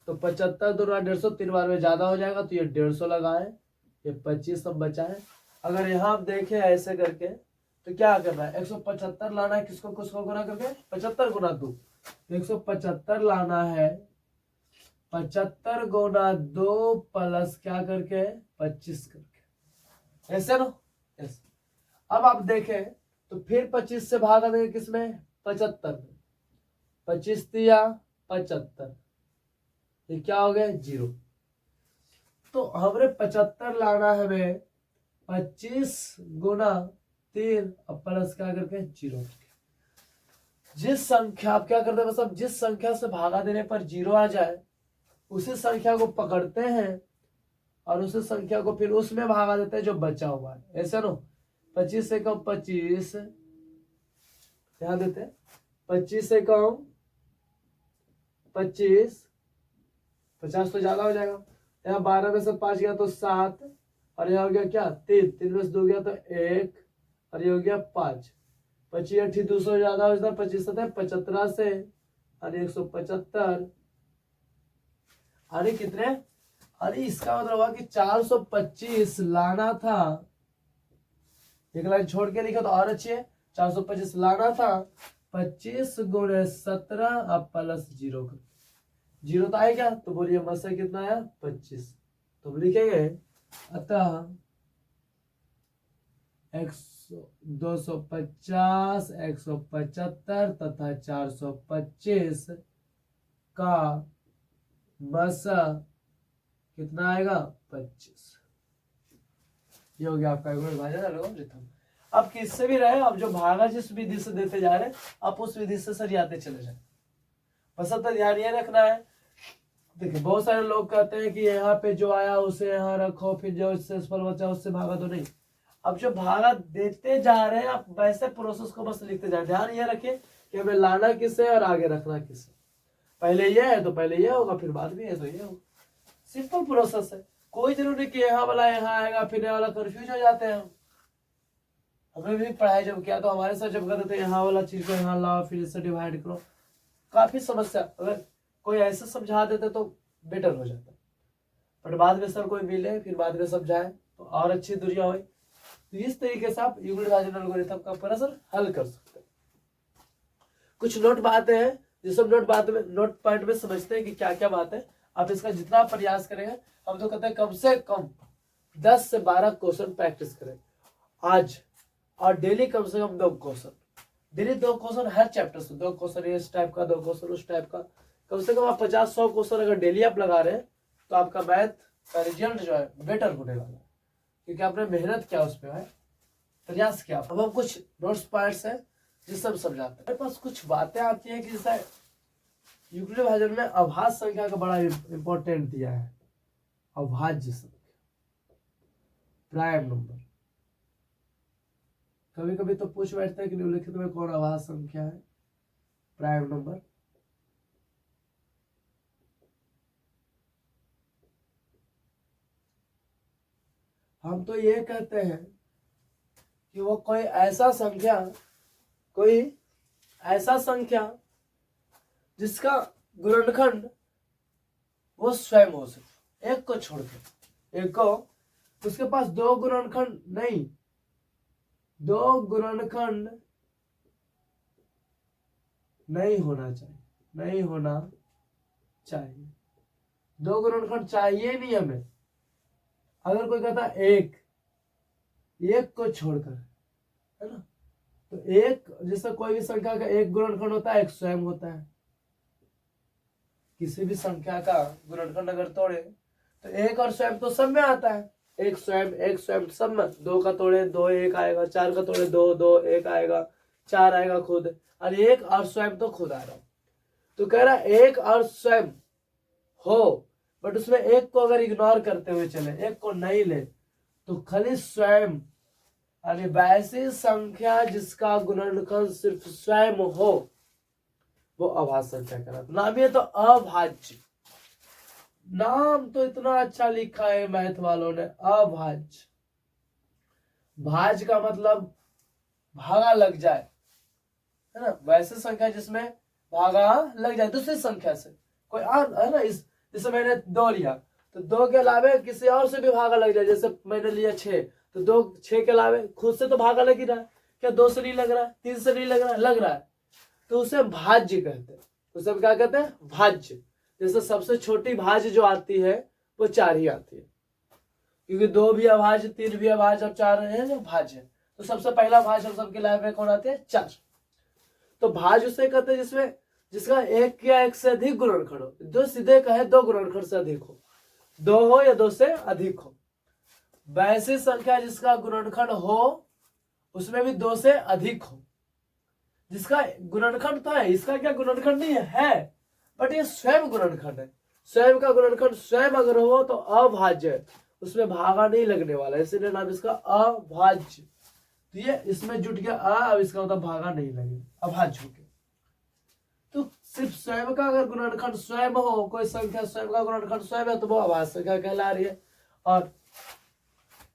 [SPEAKER 1] तो 75 दूना 150, 3 बार में ज्यादा हो जाएगा, तो ये 150 लगाए, ये 25 सब बचा है। अगर यहाँ आप देखें ऐसे करके तो क्या करना है, 175 लाना है, किसको किसको गुना करके, 75 गुना 2, 175 लाना है, 75 गुना 2 प्लस क्या करके 25 करके, ऐसे ना, ऐसे। अब आप देखें तो फिर 25 से भागा देंगे किसमें, 75 में, 25 दिया 75, ये क्या हो गया 0। तो हमने 75 लाना है हमें 25 गुना 3 अब प्लस क्या करके 0। जिस संख्या, आप क्या करते हैं मतलब जिस संख्या से भागा देने पर 0 आ जाए उसी संख्या को पकड़ते हैं और उसी संख्या को फिर उसमें भागा देते हैं जो बचा हुआ है, ऐसे नो। 25 से कम 25, ध्यान देते हैं, 25 से कम 25, 50 तो ज्यादा हो जाएगा, यहाँ 12 में से 5 गया तो 7, और यहाँ हो गया क्या 3, 3 में से 2 गया तो 1, और ये हो गया 5, 25 8 200 ज्यादा हो जाता, 25 75 से, अरे 175, अरे कितने, अरे इसका मतलब हुआ कि 425 लाना था, एक लाइन छोड़ के लिखा तो और अच्छी है, 425 लाना था, 25 गुणे 17 अब प्लस 0 कर, 0 तो आया क्या, तो बोलिए मत कितना आया 25, तो लिखेंगे अतः 250, 175 तथा 425 का मसा कितना आएगा 25। ये हो गया आपका विभाजन एल्गोरिथम। अब किससे भी रहे, अब जो भागा जिस विधि से देते जा रहे हैं आप उस विधि से सरियाते चले जाए, बस अब ध्यान ये रखना है। देखिए बहुत सारे लोग कहते हैं कि यहाँ पे जो आया उसे यहाँ रखो, फिर जो शेषफल बचा उससे भागा, तो नहीं, अब जो भागा देते जा रहे हैं आप वैसे प्रोसेस को बस लिखते जाए। ध्यान ये रखिए कि हमें लाना किससे और आगे रखना किससे, पहले ये है तो पहले ये होगा, फिर बाद में ये तो ये होगा, सिंपल प्रोसेस है। कोई जरूरी नहीं कि यहाँ वाला यहाँ आएगा फिर यहाँ वाला, कंफ्यूज हो जाते हैं हम। हमने भी पढ़ाई जब किया तो हमारे साथ जब कहते थे यहाँ वाला चीज को यहाँ लाओ फिर इससे डिवाइड करो, काफी समस्या, अगर कोई ऐसे समझा देते तो बेटर हो जाता, बट बाद में सर कोई मिले फिर बाद में समझाए तो और अच्छी दुनिया हुई। तो इस तरीके से आप यूक्लिड विभाजन एल्गोरिथम का प्रश्न हल कर सकते हैं। कुछ नोट बातें हैं जो सब नोट बात में, नोट पॉइंट में समझते हैं कि क्या क्या बात है। आप इसका जितना प्रयास करेंगे, हम तो कहते हैं कम से कम 10 से 12 क्वेश्चन प्रैक्टिस करें आज, और डेली कम से कम 2 क्वेश्चन, डेली 2 क्वेश्चन हर चैप्टर से, 2 क्वेश्चन इस टाइप का, 2 क्वेश्चन उस टाइप का, कम से कम आप 50-100 क्वेश्चन अगर डेली आप लगा रहे हैं तो आपका मैथ का रिजल्ट जो है बेटर होने वाला है, क्योंकि आपने मेहनत किया उस पर है, प्रयास किया। अब हम कुछ नोट्स पॉइंट्स हैं जिससे हम समझाते हैं। मेरे पास कुछ बातें आती हैं कि जैसे यूक्लिड विभाजन में अभाज्य संख्या का बड़ा इंपॉर्टेंट दिया है, अभाज्य संख्या, प्राइम नंबर। कभी कभी तो पूछ बैठते हैं कि निम्नलिखित में कौन अभाज्य संख्या है, प्राइम नंबर। हम तो ये कहते हैं कि वो कोई ऐसा संख्या जिसका गुणनखंड वो स्वयं हो सके, एक को छोड़कर, एक को, उसके पास 2 गुणनखंड नहीं, 2 गुणनखंड नहीं होना चाहिए, 2 गुणनखंड चाहिए नहीं हमें। अगर कोई कहता एक को छोड़कर, है ना, तो एक, जैसे कोई भी संख्या का एक गुणनखंड होता है, एक स्वयं होता है। किसी भी संख्या का गुणनखंड अगर तोड़े तो एक और स्वयं तो सब में आता है, एक स्वयं सब में, 2 का तोड़े 2 1 आएगा, 4 का तोड़े 2 2 1 आएगा, 4 आएगा खुद, और एक और स्वयं तो खुद आ रहा। तो कह रहा एक और स्वयं हो, बट उसमें एक को अगर इग्नोर करते हुए चले, एक को नहीं ले, तो खाली स्वयं, यानी वैसी संख्या जिसका गुणनखंड सिर्फ स्वयं हो वो अभाज्य संख्या कहलाता। नाम ये तो अभाज्य, नाम तो इतना अच्छा लिखा है मैथ वालों ने, अभाज्य। भाज्य का मतलब भागा लग जाए, है ना, वैसे संख्या जिसमें भागा लग जाए दूसरी संख्या से, कोई और है ना। इस जैसे मैंने 2 लिया तो 2 के अलावे किसी और से भी भागा लग जाए, जैसे मैंने लिया 6 तो 2 6 के अलावे खुद से तो भागा लग ही रहा है, क्या 2 से नहीं लग रहा है, 3 से नहीं लग रहा है, लग रहा है, तो उसे भाज्य कहते हैं। उसे क्या कहते हैं? भाज्य। जैसे सबसे छोटी भाज्य जो आती है वो 4 ही आती है, क्योंकि 2 भी अभाज्य, 3 भी अभाज्य, अब 4 है जो भाज्य है। तो सबसे पहला भाज्य हम सबके लाइफ में कौन आते हैं? 4। तो भाज्य उसे कहते हैं जिसमें जिसका एक या एक से अधिक गुणनखंड हो। जो सीधे कहे 2 गुणनखंड से अधिक हो, 2 हो या 2 से अधिक हो। वैसी संख्या जिसका गुणनखंड हो उसमें भी 2 से अधिक हो। जिसका गुणनखंड तो है, इसका क्या गुणनखंड नहीं है, बट ये स्वयं गुणनखंड है। स्वयं का गुणनखंड स्वयं अगर हो तो अभाज्य है, उसमें भागा नहीं लगने वाला, इसीलिए नाम इसका अभाज्य। तो ये इसमें जुट गया अब इसका मतलब भागा नहीं लगे, अभाज्य हो गया। तो सिर्फ स्वयं का अगर गुणनखंड स्वयं हो, कोई संख्या स्वयं का गुणनखंड स्वयं है तो वो अभाज्य संख्या कहला रही है। और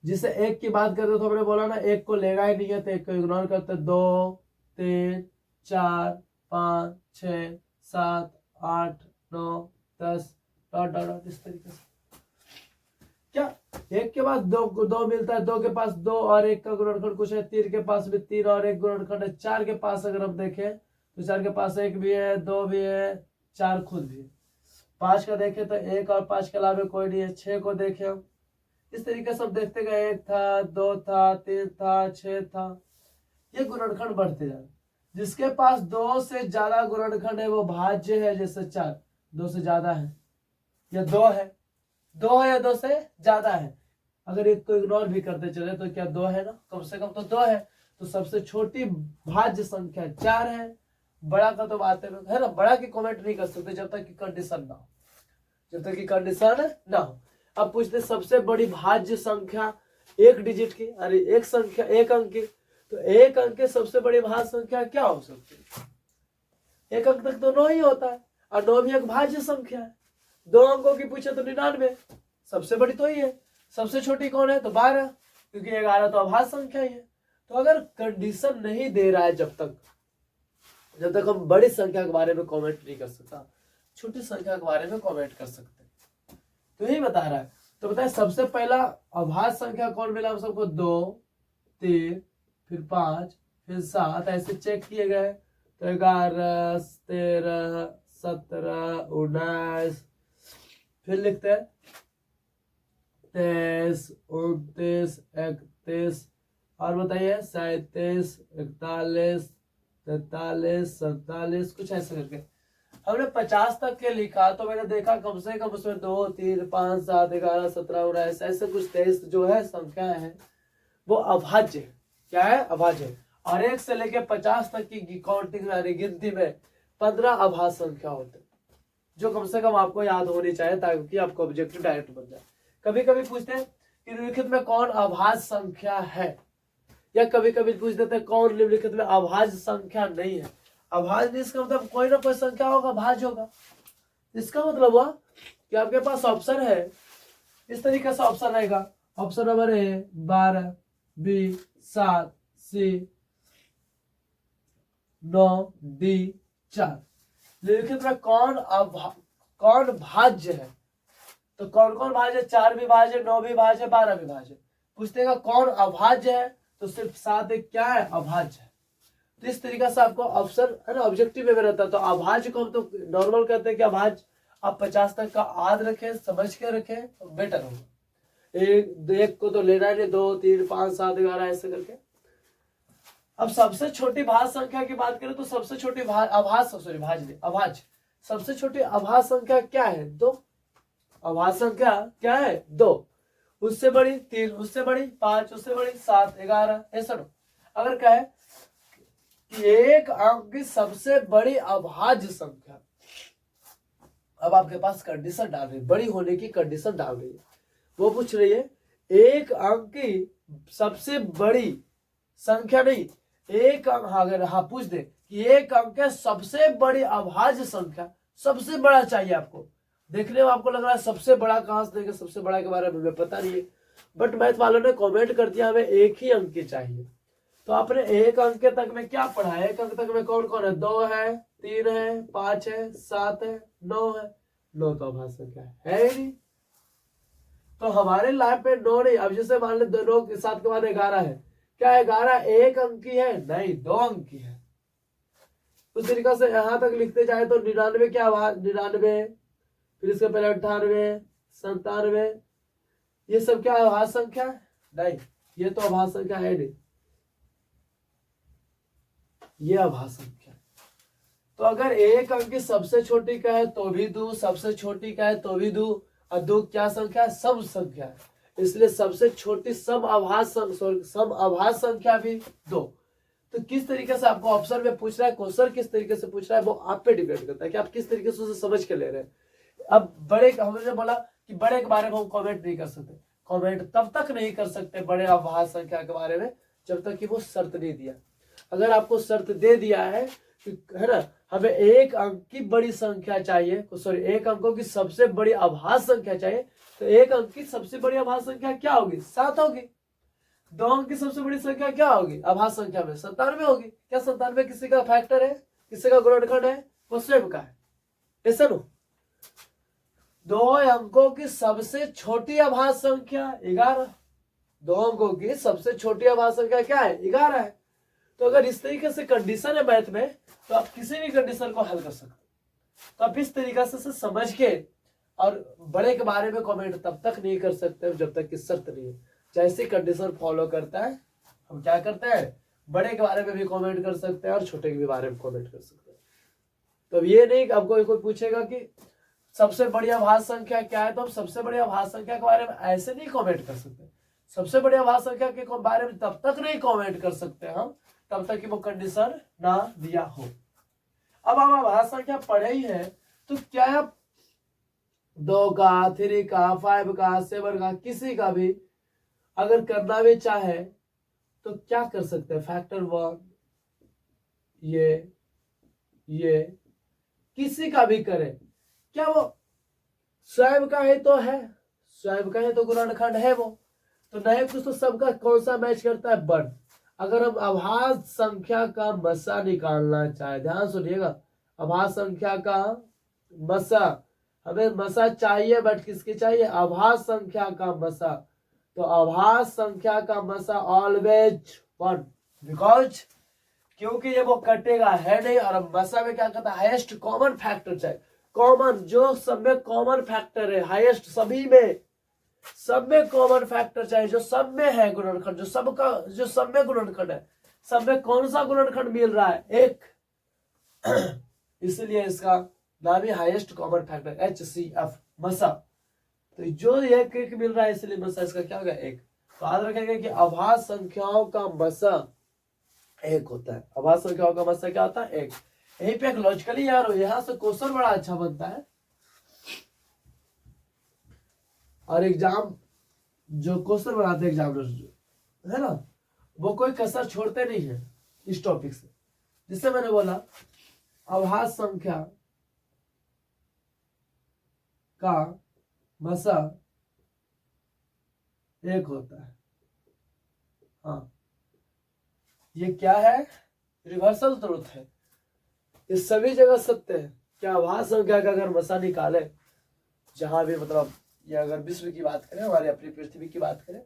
[SPEAKER 1] जिसे 1 की बात करते तो हमने बोला ना 1 को लेगा ही नहीं है, तो 1 को इग्नोर करते। 2 3 4 5 6 7 8 9 10 डॉट डॉट डॉट इस तरीके से। क्या 1 के पास 2 मिलता है, 2 के पास 2 और 1 का गुणनखंड कुछ है, 3 के पास भी 3 और 1 गुणनखंड है। 4 के पास अगर हम देखें तो 4 के पास 1 भी है, 2 भी है, 4 खुद भी है। 5 का देखें तो 1 और 5 के अलावा कोई नहीं है। 6 को देखें हम इस तरीके से देखते गए, 1 था, 2 था, 3 था, 6 था, ये गुणनखंड बढ़ते जाए। जिसके पास 2 से ज्यादा गुणनखंड है वो भाज्य है। जैसे 4 2 से ज्यादा है या 2 है, 2 है या 2 से ज्यादा है। अगर एक को इग्नोर भी करते चले तो क्या 2 है ना, कम से कम तो 2 है। तो सबसे छोटी भाज्य संख्या 4 है। बड़ा का तो बात है ना, बड़ा की कमेंट नहीं कर सकते जब तक कि कंडीशन ना हो, जब तक कि कंडीशन ना हो। अब पूछते सबसे बड़ी भाज्य संख्या 1 डिजिट की, अरे एक संख्या 1 अंक की, तो 1 अंक की सबसे बड़ी भाज्य संख्या क्या हो सकती है? 1 अंक तक तो 9 ही होता है, और 9 भी एक भाज्य संख्या है। 2 अंकों की पूछे तो 99, सबसे बड़ी तो ही है। सबसे छोटी कौन है? तो 12, क्योंकि 11 तो अभाज्य संख्या ही है। तो अगर कंडीशन नहीं दे रहा है जब तक हम बड़ी संख्या के बारे में कमेंट नहीं कर सकता, छोटी संख्या के बारे में कमेंट कर सकते। तो यही बता रहा है। तो बताए सबसे पहला अभाज्य संख्या कौन मिला हम सबको? 2 3 फिर 5 फिर 7 ऐसे चेक किए गए। तो 11 13 17 19 फिर लिखते हैं 23 29 31 और बताइए 37 41 43 47 कुछ ऐसे करके। हमने 50 तक के लिखा तो मैंने देखा कम से कम उसमें 2 3 5 7 11 17 19 ऐसे कुछ 23 जो है संख्या है वो अभाज्य है। क्या है? अभाज्य है। और 1 से लेके 50 तक की काउंटिंग यानी गिनती में 15 अभाज्य संख्या होते हैं, जो कम से कम आपको याद होनी चाहिए ताकि आपको ऑब्जेक्टिव डायरेक्ट बन जाए। कभी कभी पूछते हैं कि निम्नलिखित में कौन अभाज्य संख्या है, या कभी कभी पूछ देते हैं कौन निम्नलिखित में अभाज्य संख्या नहीं है। अभाज्य इसका मतलब कोई ना कोई संख्या होगा, भाज्य होगा। इसका मतलब हुआ कि आपके पास ऑप्शन है, इस तरीके से ऑप्शन रहेगा। Option number A 12 B 7 C 9 D 4। निम्नलिखित में कौन भाज्य है? तो कौन कौन भाज्य? 4 भी भाज्य, 9 भी भाज्य, 12 भी भाज्य। पूछते हैं कौन अभाज्य है, तो सिर्फ 7 एक क्या है? अभाज्य है। तो इस तरीके से आपको ऑप्शन है ना ऑब्जेक्टिव में रहता है। तो अभाज्य को हम तो नॉर्मल कहते हैं कि अभाज्य आप 50 तक का याद रखें, समझ के रखें तो बेटर होगा। एक को तो लेना ही नहीं, 2 3 5 7 11 ऐसे करके। अब सबसे छोटी भाज्य संख्या की बात करें तो सबसे छोटी अभाज्य सबसे छोटी अभाज्य संख्या क्या है? 2। अभाज्य संख्या क्या है? 2। उससे बड़ी 3, उससे बड़ी 5, उससे बड़ी 7 11 ऐसा। अगर कहे कि एक अंक की सबसे बड़ी अभाज्य संख्या, अब आपके पास कंडीशन डाल रही है, बड़ी होने की कंडीशन डाल रही है। वो पूछ रही है एक अंक की सबसे बड़ी संख्या नहीं, एक अंक अगर पूछ दे कि एक अंक है सबसे बड़ी अभाज्य संख्या, सबसे बड़ा चाहिए आपको। देखने में आपको लग रहा है सबसे बड़ा कहां से देंगे, सबसे बड़ा के बारे में हमें पता नहीं है, बट मैथ वालों ने कमेंट कर दिया हमें एक ही अंक की चाहिए। तो आपने एक अंक तक में क्या पढ़ा है? एक अंक तक में कौन कौन है? 2 है 3 है, 5 है, 7 है, 9 है। 9 तो अभाज्य संख्या है ही नहीं। तो हमारे लाइफ में 9 नहीं। अब जैसे मान लो 9 के 7 के बाद 11 है, क्या 11 एक अंक की है? नहीं, 2 अंक की है। उस तरीके से यहां तक लिखते जाए तो 99 क्या हुआ? 99, फिर इसके पहले 98, 97, ये सब क्या अभाज्य संख्या? नहीं, ये तो अभाज्य संख्या है नहीं, ये अभाज्य संख्या। तो अगर एक अंक की सबसे छोटी का है तो भी दो, सबसे छोटी का है तो भी दो, और दो क्या संख्या है? सम संख्या है। इसलिए सबसे छोटी सम अभाज्य संख्या भी 2। तो किस तरीके से आपको ऑप्शन में पूछ रहा है, क्वेश्चन किस तरीके से पूछ रहा है, वो आप पे डिपेंड करता है कि आप किस तरीके से उसे समझ के ले रहे हैं। अब बड़े, हमने बोला कि बड़े के बारे में हम कमेंट नहीं कर सकते। कमेंट तब तक नहीं कर सकते बड़े अभाज्य संख्या के बारे में जब तक कि वो शर्त नहीं दिया। अगर आपको शर्त दे दिया है है ना, हमें एक अंक की बड़ी संख्या चाहिए, सॉरी एक अंकों की सबसे बड़ी अभाज्य संख्या चाहिए, तो एक अंक की सबसे बड़ी अभाज्य संख्या क्या होगी? 7 होगी। 2 अंक की सबसे बड़ी संख्या क्या होगी अभाज्य संख्या में? 97 होगी। क्या 97 किसी का फैक्टर है? किसी का गुणनखंड है? वो स्वयं का है। ऐसा नो, 2 अंकों की सबसे छोटी अभाज्य संख्या 11। 2 अंकों की सबसे छोटी अभाज्य संख्या क्या है? 11 है। तो अगर इस तरीके से कंडीशन है मैथ में, तो आप किसी भी कंडीशन को हल कर सकते। तो आप इस तरीके से समझ के, और बड़े के बारे में कमेंट तब तक नहीं कर सकते जब तक कि शर्त नहीं है। जैसे कंडीशन फॉलो करता है, हम क्या करते हैं, बड़े के बारे में भी कमेंट कर सकते हैं और छोटे के भी बारे में कमेंट कर सकते हैं। तो ये नहीं कि आपको कोई पूछेगा कि सबसे बड़ी अभाज्य संख्या क्या है, तो हम सबसे बड़ी अभाज्य संख्या के बारे में ऐसे नहीं कमेंट कर सकते। सबसे बड़ी अभाज्य संख्या के बारे में तब तक नहीं कमेंट कर सकते हम तब तक कि वो कंडीशन ना दिया हो। अब हम अभाज्य संख्या पढ़े ही है, तो क्या आप 2 का, 3 का, 5 का, 7 का, किसी का भी अगर करना भी चाहे तो क्या कर सकते हैं? फैक्टर 1, ये किसी का भी करें, क्या वो स्वयं का है? तो है, स्वयं का है तो गुणनखंड है वो। तो नहीं कुछ तो सबका कौन सा मैच करता है? 1। अगर हम अभाज्य संख्या का मसा निकालना चाहे, ध्यान सुनिएगा, अभाज्य संख्या का मसा, हमें मसा चाहिए, बट किसकी चाहिए? अभाज्य संख्या का मसा। तो अभाज्य संख्या का मसा ऑलवेज 1, बिकॉज क्योंकि ये वो कटेगा है नहीं, और मसा में क्या कहता है? हाईएस्ट कॉमन फैक्टर चाहिए। कॉमन, जो सब में कॉमन फैक्टर है, हाईएस्ट, सभी में, सब में कॉमन फैक्टर चाहिए, जो सब में है गुणनखंड, जो सबका, जो सब में गुणनखंड है। सब में कौन सा गुणनखंड मिल रहा है? 1। इसलिए इसका नाम ही हाईएस्ट कॉमन फैक्टर, HCF, मसा। तो जो एक मिल रहा है इसलिए मसा इसका क्या हो गया? 1। तो याद रखेंगे कि अभाज्य संख्याओं का मसा 1 होता है। अभाज्य संख्याओं का मसा क्या होता है? 1। यही पे एक लॉजिकली यार यहां से क्वेश्चन बड़ा अच्छा बनता है, और एग्जाम जो क्वेश्चन बनाते हैं एग्जामिनर है ना, वो कोई कसर छोड़ते नहीं है इस टॉपिक से। जिससे मैंने बोला अभाज्य संख्या का मसा 1 होता है। हाँ, ये क्या है? रिवर्सल ट्रुथ है, ये सभी जगह सत्य है। क्या अभाज्य संख्या का अगर मसा निकाले, जहां भी, मतलब ये अगर विश्व की बात करें, हमारे अपनी पृथ्वी की बात करें,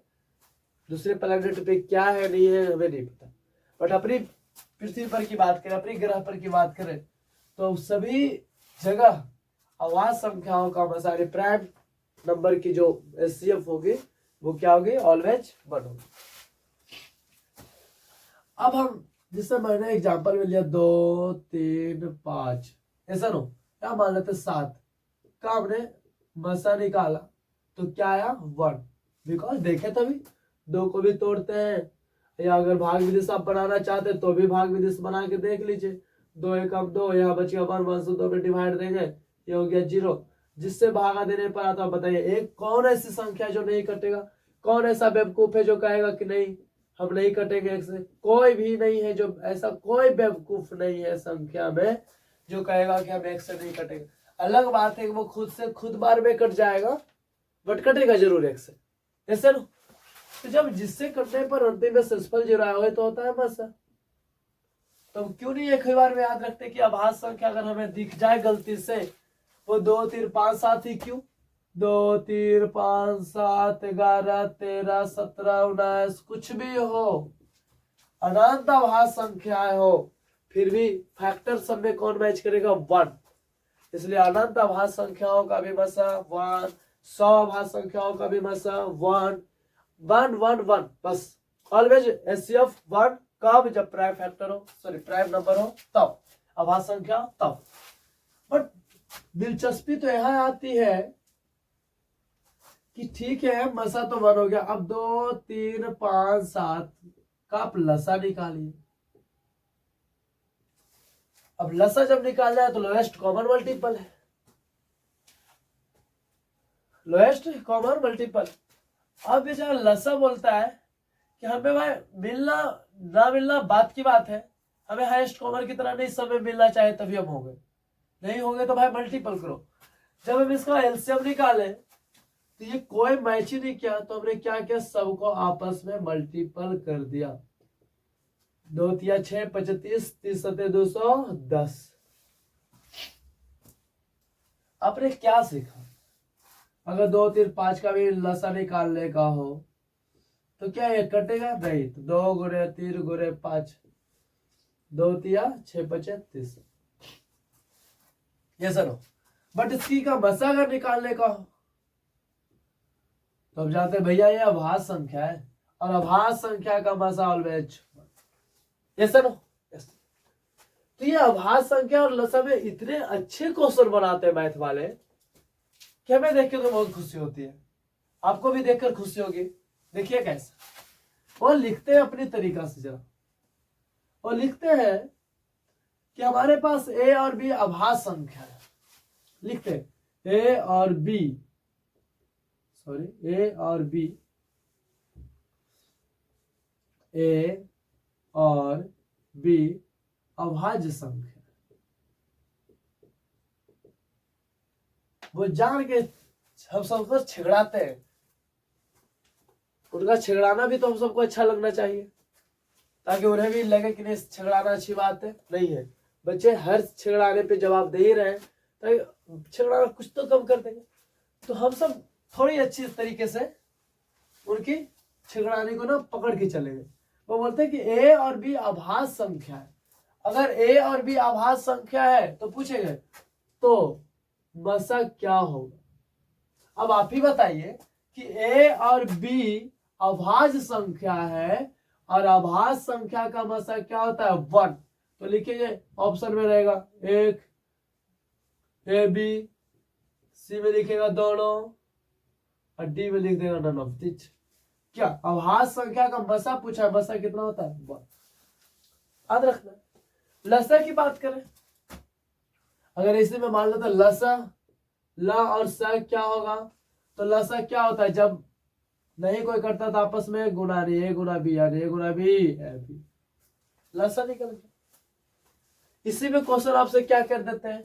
[SPEAKER 1] दूसरे प्लेनेट पे क्या है नहीं है हमें नहीं पता, बट अपनी पृथ्वी पर की बात करें, अपनी ग्रह पर की बात करें, तो सभी जगह अभाज्य संख्याओं का मसा, प्राइम नंबर की जो HCF होगी वो क्या होगी? ऑलवेज 1 होगी। अब हम, जिससे मैंने एग्जांपल में लिया 2, 3, 5, ऐसा नो, क्या मान लेते 7 का हमने मसा निकाला, तो क्या आया? 1। बिकॉज देखे तभी 2 को भी तोड़ते हैं, या अगर भाग विदिश आप बनाना चाहते तो भी भाग विदिश बना के देख लीजिए। 2 एकम 2, यहाँ बचेगा 1, 1 से 2 में डिवाइड देंगे, ये हो गया 0। जिससे भागा देने पर आता, बताइए एक कौन ऐसी संख्या जो नहीं कटेगा? कौन ऐसा बेवकूफ है जो कहेगा कि नहीं हम नहीं कटेंगे 1 से? कोई भी नहीं है जो, ऐसा कोई बेवकूफ नहीं है संख्या में जो कहेगा कि हम 1 से नहीं कटेंगे। अलग बात है कि वो खुद से खुद बार में कट जाएगा, बट कटेगा जरूर 1 से, ऐसे ना। तो जब जिससे कटने पर अंतिम में शेषफल 0 आया हो तो होता है मसा। तो हम क्यों नहीं एक ही बार में याद रखते कि अभाज्य संख्या अगर हमें दिख जाए गलती से वो 2 3 5 7 ही क्यों, 2 3 5 7 11 13 17 19 कुछ भी हो, अनंत अभाज्य संख्याएं हो, फिर भी फैक्टर सब में कौन मैच करेगा, 1। इसलिए अनंत अभाज्य संख्याओं का भी मसा 1, 100 अभाज्य संख्याओं का भी मसा 1 1 1 1। बस ऑलवेज एचसीएफ 1 कब, जब प्राइम फैक्टर हो, सॉरी प्राइम नंबर हो तब, अभाज्य संख्या तब। बट दिलचस्पी तो यहां आती है कि ठीक है मसा तो 1 हो गया, अब 2 3 5 7 का आप लसा निकालिए। अब लसा जब निकालना है तो लोएस्ट कॉमन मल्टीपल है, लोएस्ट कॉमन मल्टीपल। अब बेचारा लसा बोलता है कि हमें भाई मिलना ना मिलना बात की बात है, हमें हाईएस्ट कॉमन की तरह नहीं समय मिलना चाहिए तभी हम होंगे, नहीं होंगे तो भाई मल्टीपल करो। जब हम इसका एलसीएम निकाले तो ये कोई मैच ही नहीं किया, तो हमने क्या किया, सबको आपस में मल्टीपल कर दिया। 2 तिया 6 25 30 सते 210। आपने क्या सीखा, अगर 2 3 5 का भी लसा निकालने का हो तो क्या ये कटेगा, नहीं, तो 2 गुणे 3 गुणे 5, 2 तिया 6 25 30, ये सर हो। बट इसकी का मसा अगर निकालने का हो तो हम जानते हैं भैया ये अभाज्य संख्या है, और अभाज्य संख्या का मसा ऑलवेज, ये सर हो। तो ये अभाज्य संख्या और लसा में इतने अच्छे क्वेश्चन बनाते हैं मैथ वाले कि हमें देख के तो बहुत खुशी होती है, आपको भी देखकर खुशी होगी। देखिए कैसे वो लिखते हैं अपनी तरीका से, जरा वो लिखते हैं कि हमारे पास ए और बी अभाज्य संख्या है, लिखते हैं ए और बी, सॉरी ए और बी, ए और बी अभाज्य संख्या। वो जान के हम सबको छिगड़ाते हैं, उनका छिगड़ाना भी तो हम सबको अच्छा लगना चाहिए, ताकि उन्हें भी लगे कि नहीं छिगड़ाना अच्छी बात है, नहीं है। बच्चे हर छिगड़ाने पे जवाब दे ही रहे हैं, ताकि छिगड़ाना कुछ तो कम कर देंगे। तो हम सब थोड़ी अच्छी तरीके से उनकी छिगड़ाने को ना पकड़ के चलेंगे। वो बोलते हैं कि ए और बी अभाज्य संख्या है, अगर ए और बी अभाज्य संख्या है तो पूछेंगे तो मसा क्या होगा। अब आप ही बताइए कि ए और बी अभाज्य संख्या है और अभाज्य संख्या का मसा क्या होता है, 1। तो लिखिए ऑप्शन में रहेगा 1, ए बी, सी में लिखेगा दोनों, और डी में लिख देगा नन ऑफ दिस। क्या अभाज्य संख्या का मसा पूछा है, मसा कितना होता है, 1। याद रखना। लसा की बात करें, अगर इसी में मान लो तो लसा ला और सा क्या होगा, तो लसा क्या होता है, जब नहीं कोई करता था आपस में गुना, नहीं ए गुना बी, यानी ए गुना बी ए बी, लसा निकल गया। इसी में क्वेश्चन आपसे क्या कर देते हैं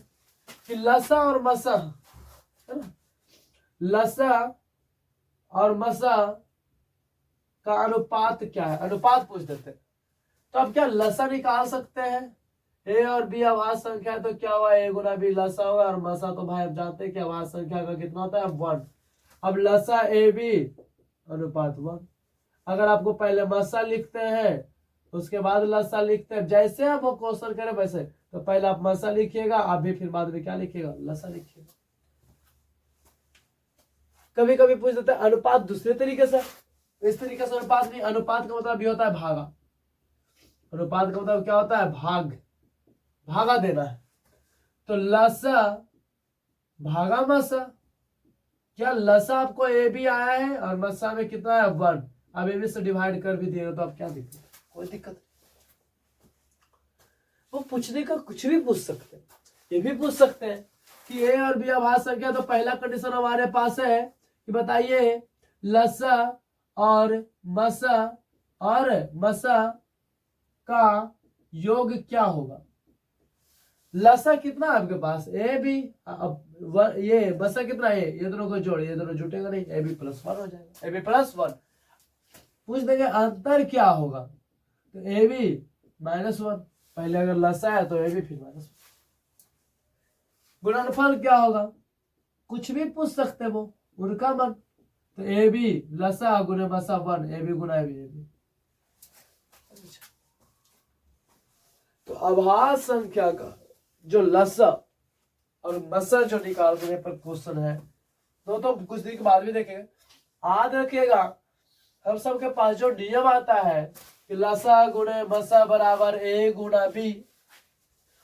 [SPEAKER 1] कि लसा और मसा है ना, लसा और मसा का अनुपात क्या है, अनुपात पूछ देते हैं। तो अब क्या लसा निकाल सकते हैं, ए और बी अभाज्य संख्या है तो क्या हुआ, ए गुना बी लसा होगा, और मसा तो भाई अब जानते हैं कि अभाज्य संख्या का कितना होता है, 1। अब लसा ए बी अनुपात 1। अगर आपको पहले मसा लिखते हैं उसके बाद लसा लिखते हैं, जैसे आप वो क्वेश्चन करें वैसे, तो पहले आप मसा लिखिएगा, आप भी फिर बाद में क्या लिखिएगा, लसा लिखिएगा। कभी कभी पूछ देते हैं अनुपात दूसरे तरीके से, इस तरीके से अनुपात नहीं, अनुपात का मतलब भी होता है भागा, अनुपात का मतलब क्या होता है, भाग, भागा देना है। तो लसा भागा मसा, क्या लसा आपको ए बी आया है और मसा में कितना है, 1। अब ए बी से डिवाइड कर भी दिएगा तो आप क्या दिक्कत, कोई दिक्कत नहीं। वो पूछने का कुछ भी पूछ सकते हैं, ये भी पूछ सकते हैं कि ए और बी अभाज्य संख्या, तो पहला कंडीशन हमारे पास है कि बताइए लसा और मसा का योग क्या होगा। लसा कितना है आपके पास, ए बी, अब ये मसा कितना है, ये दोनों को जोड़, ये दोनों जुटेगा नहीं, ए बी +1 हो जाएगा, ए बी +1। पूछ देंगे अंतर क्या होगा, तो ए बी -1, पहले अगर लसा है तो ए बी फिर माइनस। गुणनफल क्या होगा, कुछ भी पूछ सकते वो, उनका मन। तो ए बी लसा गुने मसा 1, A B Guna A B. तो अभाज्य संख्या का जो लसा और मसा जो निकालने पर क्वेश्चन है, तो कुछ दिन के बाद भी देखेंगे। याद रखिएगा, हम सबके पास जो नियम आता है कि लसा गुणे मसा बराबर ए गुना बी,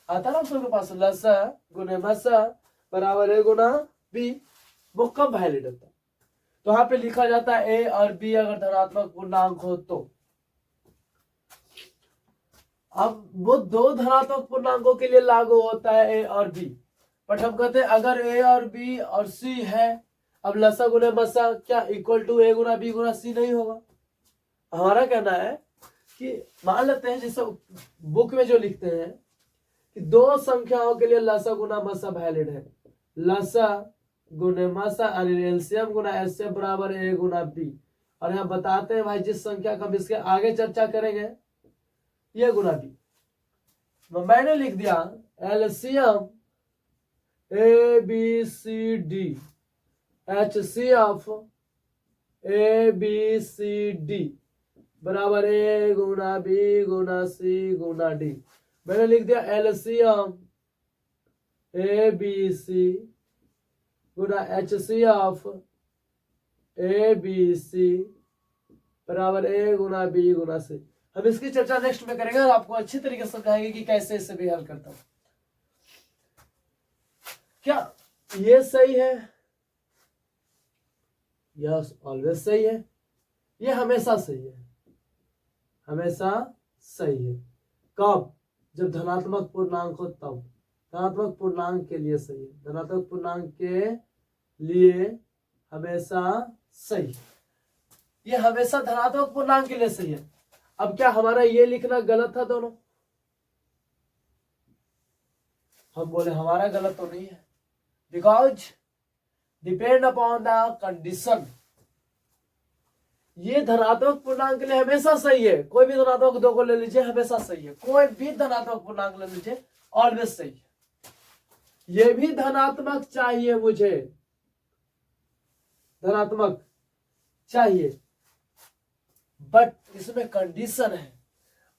[SPEAKER 1] आता ना हम सबके पास, लसा गुणे मसा बराबर ए गुना बी, वो कब वैलिड होता है? तो यहाँ पे लिखा जाता है ए और बी अगर धनात्मक पूर्णांक हो तो। अब वो दो धनात्मक पूर्णांकों के लिए लागू होता है ए और बी, बट हम कहते हैं अगर ए और बी और सी है, अब लसा गुने मसा क्या इक्वल टू ए गुना बी गुना सी नहीं होगा। हमारा कहना है कि मान लेते हैं जैसे बुक में जो लिखते हैं कि दो संख्याओं के लिए लसा गुना मसा वैलिड है, लसा गुने मसा एलसीएम गुना एचसीएफ बराबर ए गुना बी। और यहाँ बताते हैं भाई जिस संख्या का हम इसके आगे चर्चा करेंगे ये गुना बी। मैंने लिख दिया LCM A B C D HCF A B C D बराबर ए गुना बी गुना सी गुना डी। मैंने लिख दिया एलसीएम ए बी सी गुना एचसीएफ ए बी सी बराबर ए गुना बी गुना सी। हम इसकी चर्चा नेक्स्ट में करेंगे और आपको अच्छी तरीके से समझाएंगे कि कैसे इसे भी हल करता हूं। क्या ये सही है? यस, ऑलवेज सही है। ये हमेशा सही है, हमेशा सही है। कब? जब धनात्मक पूर्णांक हो तब। धनात्मक पूर्णांक के लिए सही है, धनात्मक पूर्णांक के लिए हमेशा सही। ये हमेशा धनात्मक पूर्णांक के लिए सही है। अब क्या हमारा ये लिखना गलत था दोनों? हम बोले हमारा गलत तो नहीं है, because depend upon the condition. ये धनात्मक पूर्णांक के लिए हमेशा सही है। कोई भी धनात्मक दो को ले लीजिए, हमेशा सही है। कोई भी धनात्मक पूर्णांक ले लीजिए, ऑलवेज सही है। ये भी धनात्मक चाहिए, मुझे धनात्मक चाहिए, बट इसमें कंडीशन है।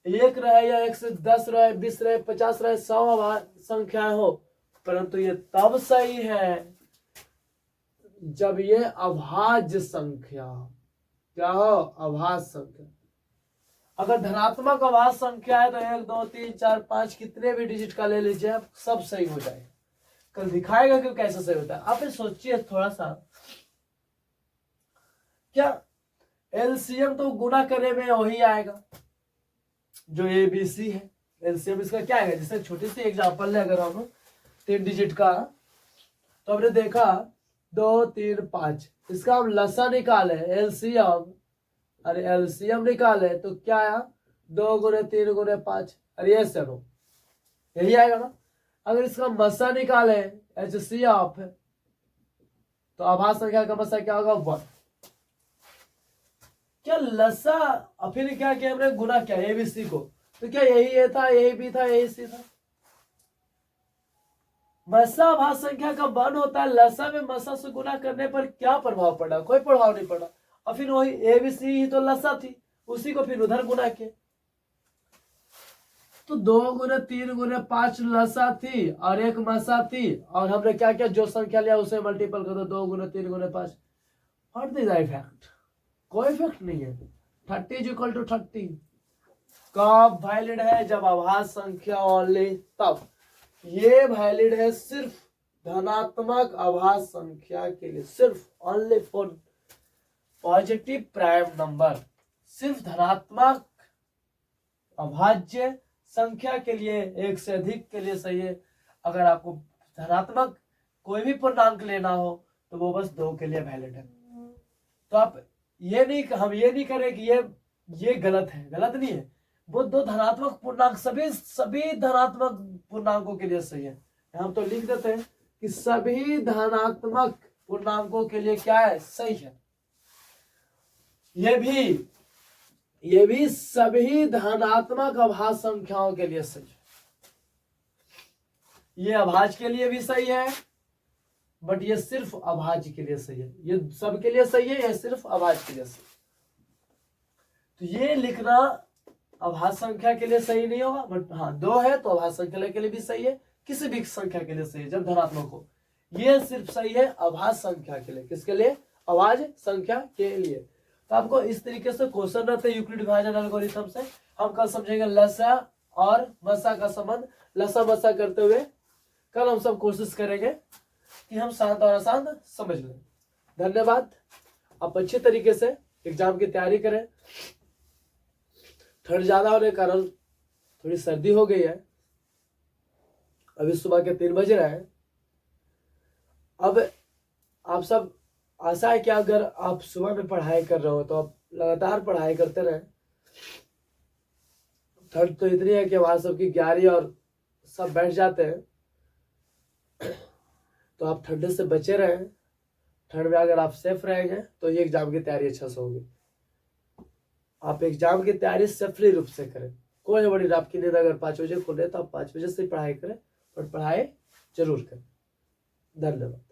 [SPEAKER 1] एक रहे या 1 से 10 रहे, 20 रहे, 50 रहे, 100 संख्याएं हो, परंतु ये तब सही है जब ये अभाज्य संख्या। क्या हो? अभाज्य संख्या। अगर धनात्मक अभाज्य संख्या है तो 1 2 3 4 5 कितने भी डिजिट का ले लीजिए, सब सही हो जाएगा। कल दिखाएगा कि कैसे सही होता है। आप सोचिए थोड़ा सा, क्या एलसीएम तो गुना करने में वही आएगा जो ए बी सी है। एलसीएम इसका क्या है? जैसे छोटी सी एग्जांपल है, अगर हम 3 डिजिट का, तो हमने देखा 2 3 5, इसका हम लसा निकाले एलसीएम, अरे एलसीएम निकाले तो क्या आया? 2 गुने 3 गुने 5, अरे ये सरो यही आएगा ना। अगर इसका मसा निकाले एचसीएफ, तो अभाज्य संख्या का मसा क्या होगा? 1। क्या लसा, और फिर क्या किया हमने? गुना किया ए बी सी को, तो क्या यही ए था, यही बी था, यही सी था। मसा अभाज्य संख्या का 1 होता है। लसा में मसा से गुना करने पर क्या प्रभाव पड़ा? कोई प्रभाव नहीं पड़ा। और फिर वही ए बी सी ही तो लसा थी, उसी को फिर उधर गुना किया, तो 2 गुने 3 गुने 5 लसा थी और 1 मसा थी। और हमने क्या किया? जो संख्या लिया उसे मल्टीपल कर दो, 2 गुने 3 गुने 5। What is the effect? कोई इफेक्ट नहीं है। 30 = 30 कब वैलिड है? जब अभाज्य संख्या ओनली, तब। ये वैलिड है सिर्फ धनात्मक अभाज्य संख्या के लिए, सिर्फ only for positive prime number. सिर्फ धनात्मक अभाज्य संख्या के लिए, एक से अधिक के लिए सही है। अगर आपको धनात्मक कोई भी पूर्णांक लेना हो तो वो बस 2 के लिए वैलिड है। तो आप ये नहीं, हम ये नहीं करें कि ये गलत है, गलत नहीं है। वो 2 धनात्मक पूर्णांक सभी धनात्मक पूर्णांकों के लिए सही है। हम तो लिख देते हैं कि सभी धनात्मक पूर्णांकों के लिए क्या है? सही है। ये भी सभी धनात्मक अभाज्य संख्याओं के लिए सही है। ये अभाज्य के लिए भी सही है, बट ये सिर्फ अभाज्य के लिए सही है। ये सबके लिए सही है, ये सिर्फ अभाज्य के लिए सही है। तो ये लिखना अभाज्य संख्या के लिए सही नहीं होगा, बट हाँ 2 है तो अभाज्य संख्या के लिए भी सही है, किसी भी संख्या के लिए सही है जब धनात्मक हो। ये सिर्फ सही है अभाज्य संख्या के लिए। किसके लिए? अभाज्य संख्या के लिए। तो आपको इस तरीके से क्वेश्चन रहते हैं यूक्लिड विभाजन एल्गोरिथम से। हम कल समझेंगे लसा और मसा का संबंध। लसा मसा करते हुए कल हम सब कोशिश करेंगे कि हम शांत और अशांत समझ लें। धन्यवाद। आप अच्छे तरीके से एग्जाम की तैयारी करें। ठंड ज्यादा होने के कारण थोड़ी सर्दी हो गई है। अभी सुबह के 3 बज रहे हैं। अब आप सब, आशा है कि अगर आप सुबह में पढ़ाई कर रहे हो तो आप लगातार पढ़ाई करते रहें। ठंड तो इतनी है कि हमारे सबकी 11 और सब बैठ जाते हैं, तो आप ठंडे से बचे रहें। ठंड में अगर आप सेफ रहेंगे तो ये एग्जाम की तैयारी अच्छा से होगी। आप एग्जाम की तैयारी सेफली रूप से करें। कोई बड़ी रात की नींद अगर 5 बजे खुले तो आप 5 बजे से पढ़ाई करें, पर पढ़ाई जरूर करें। धन्यवाद।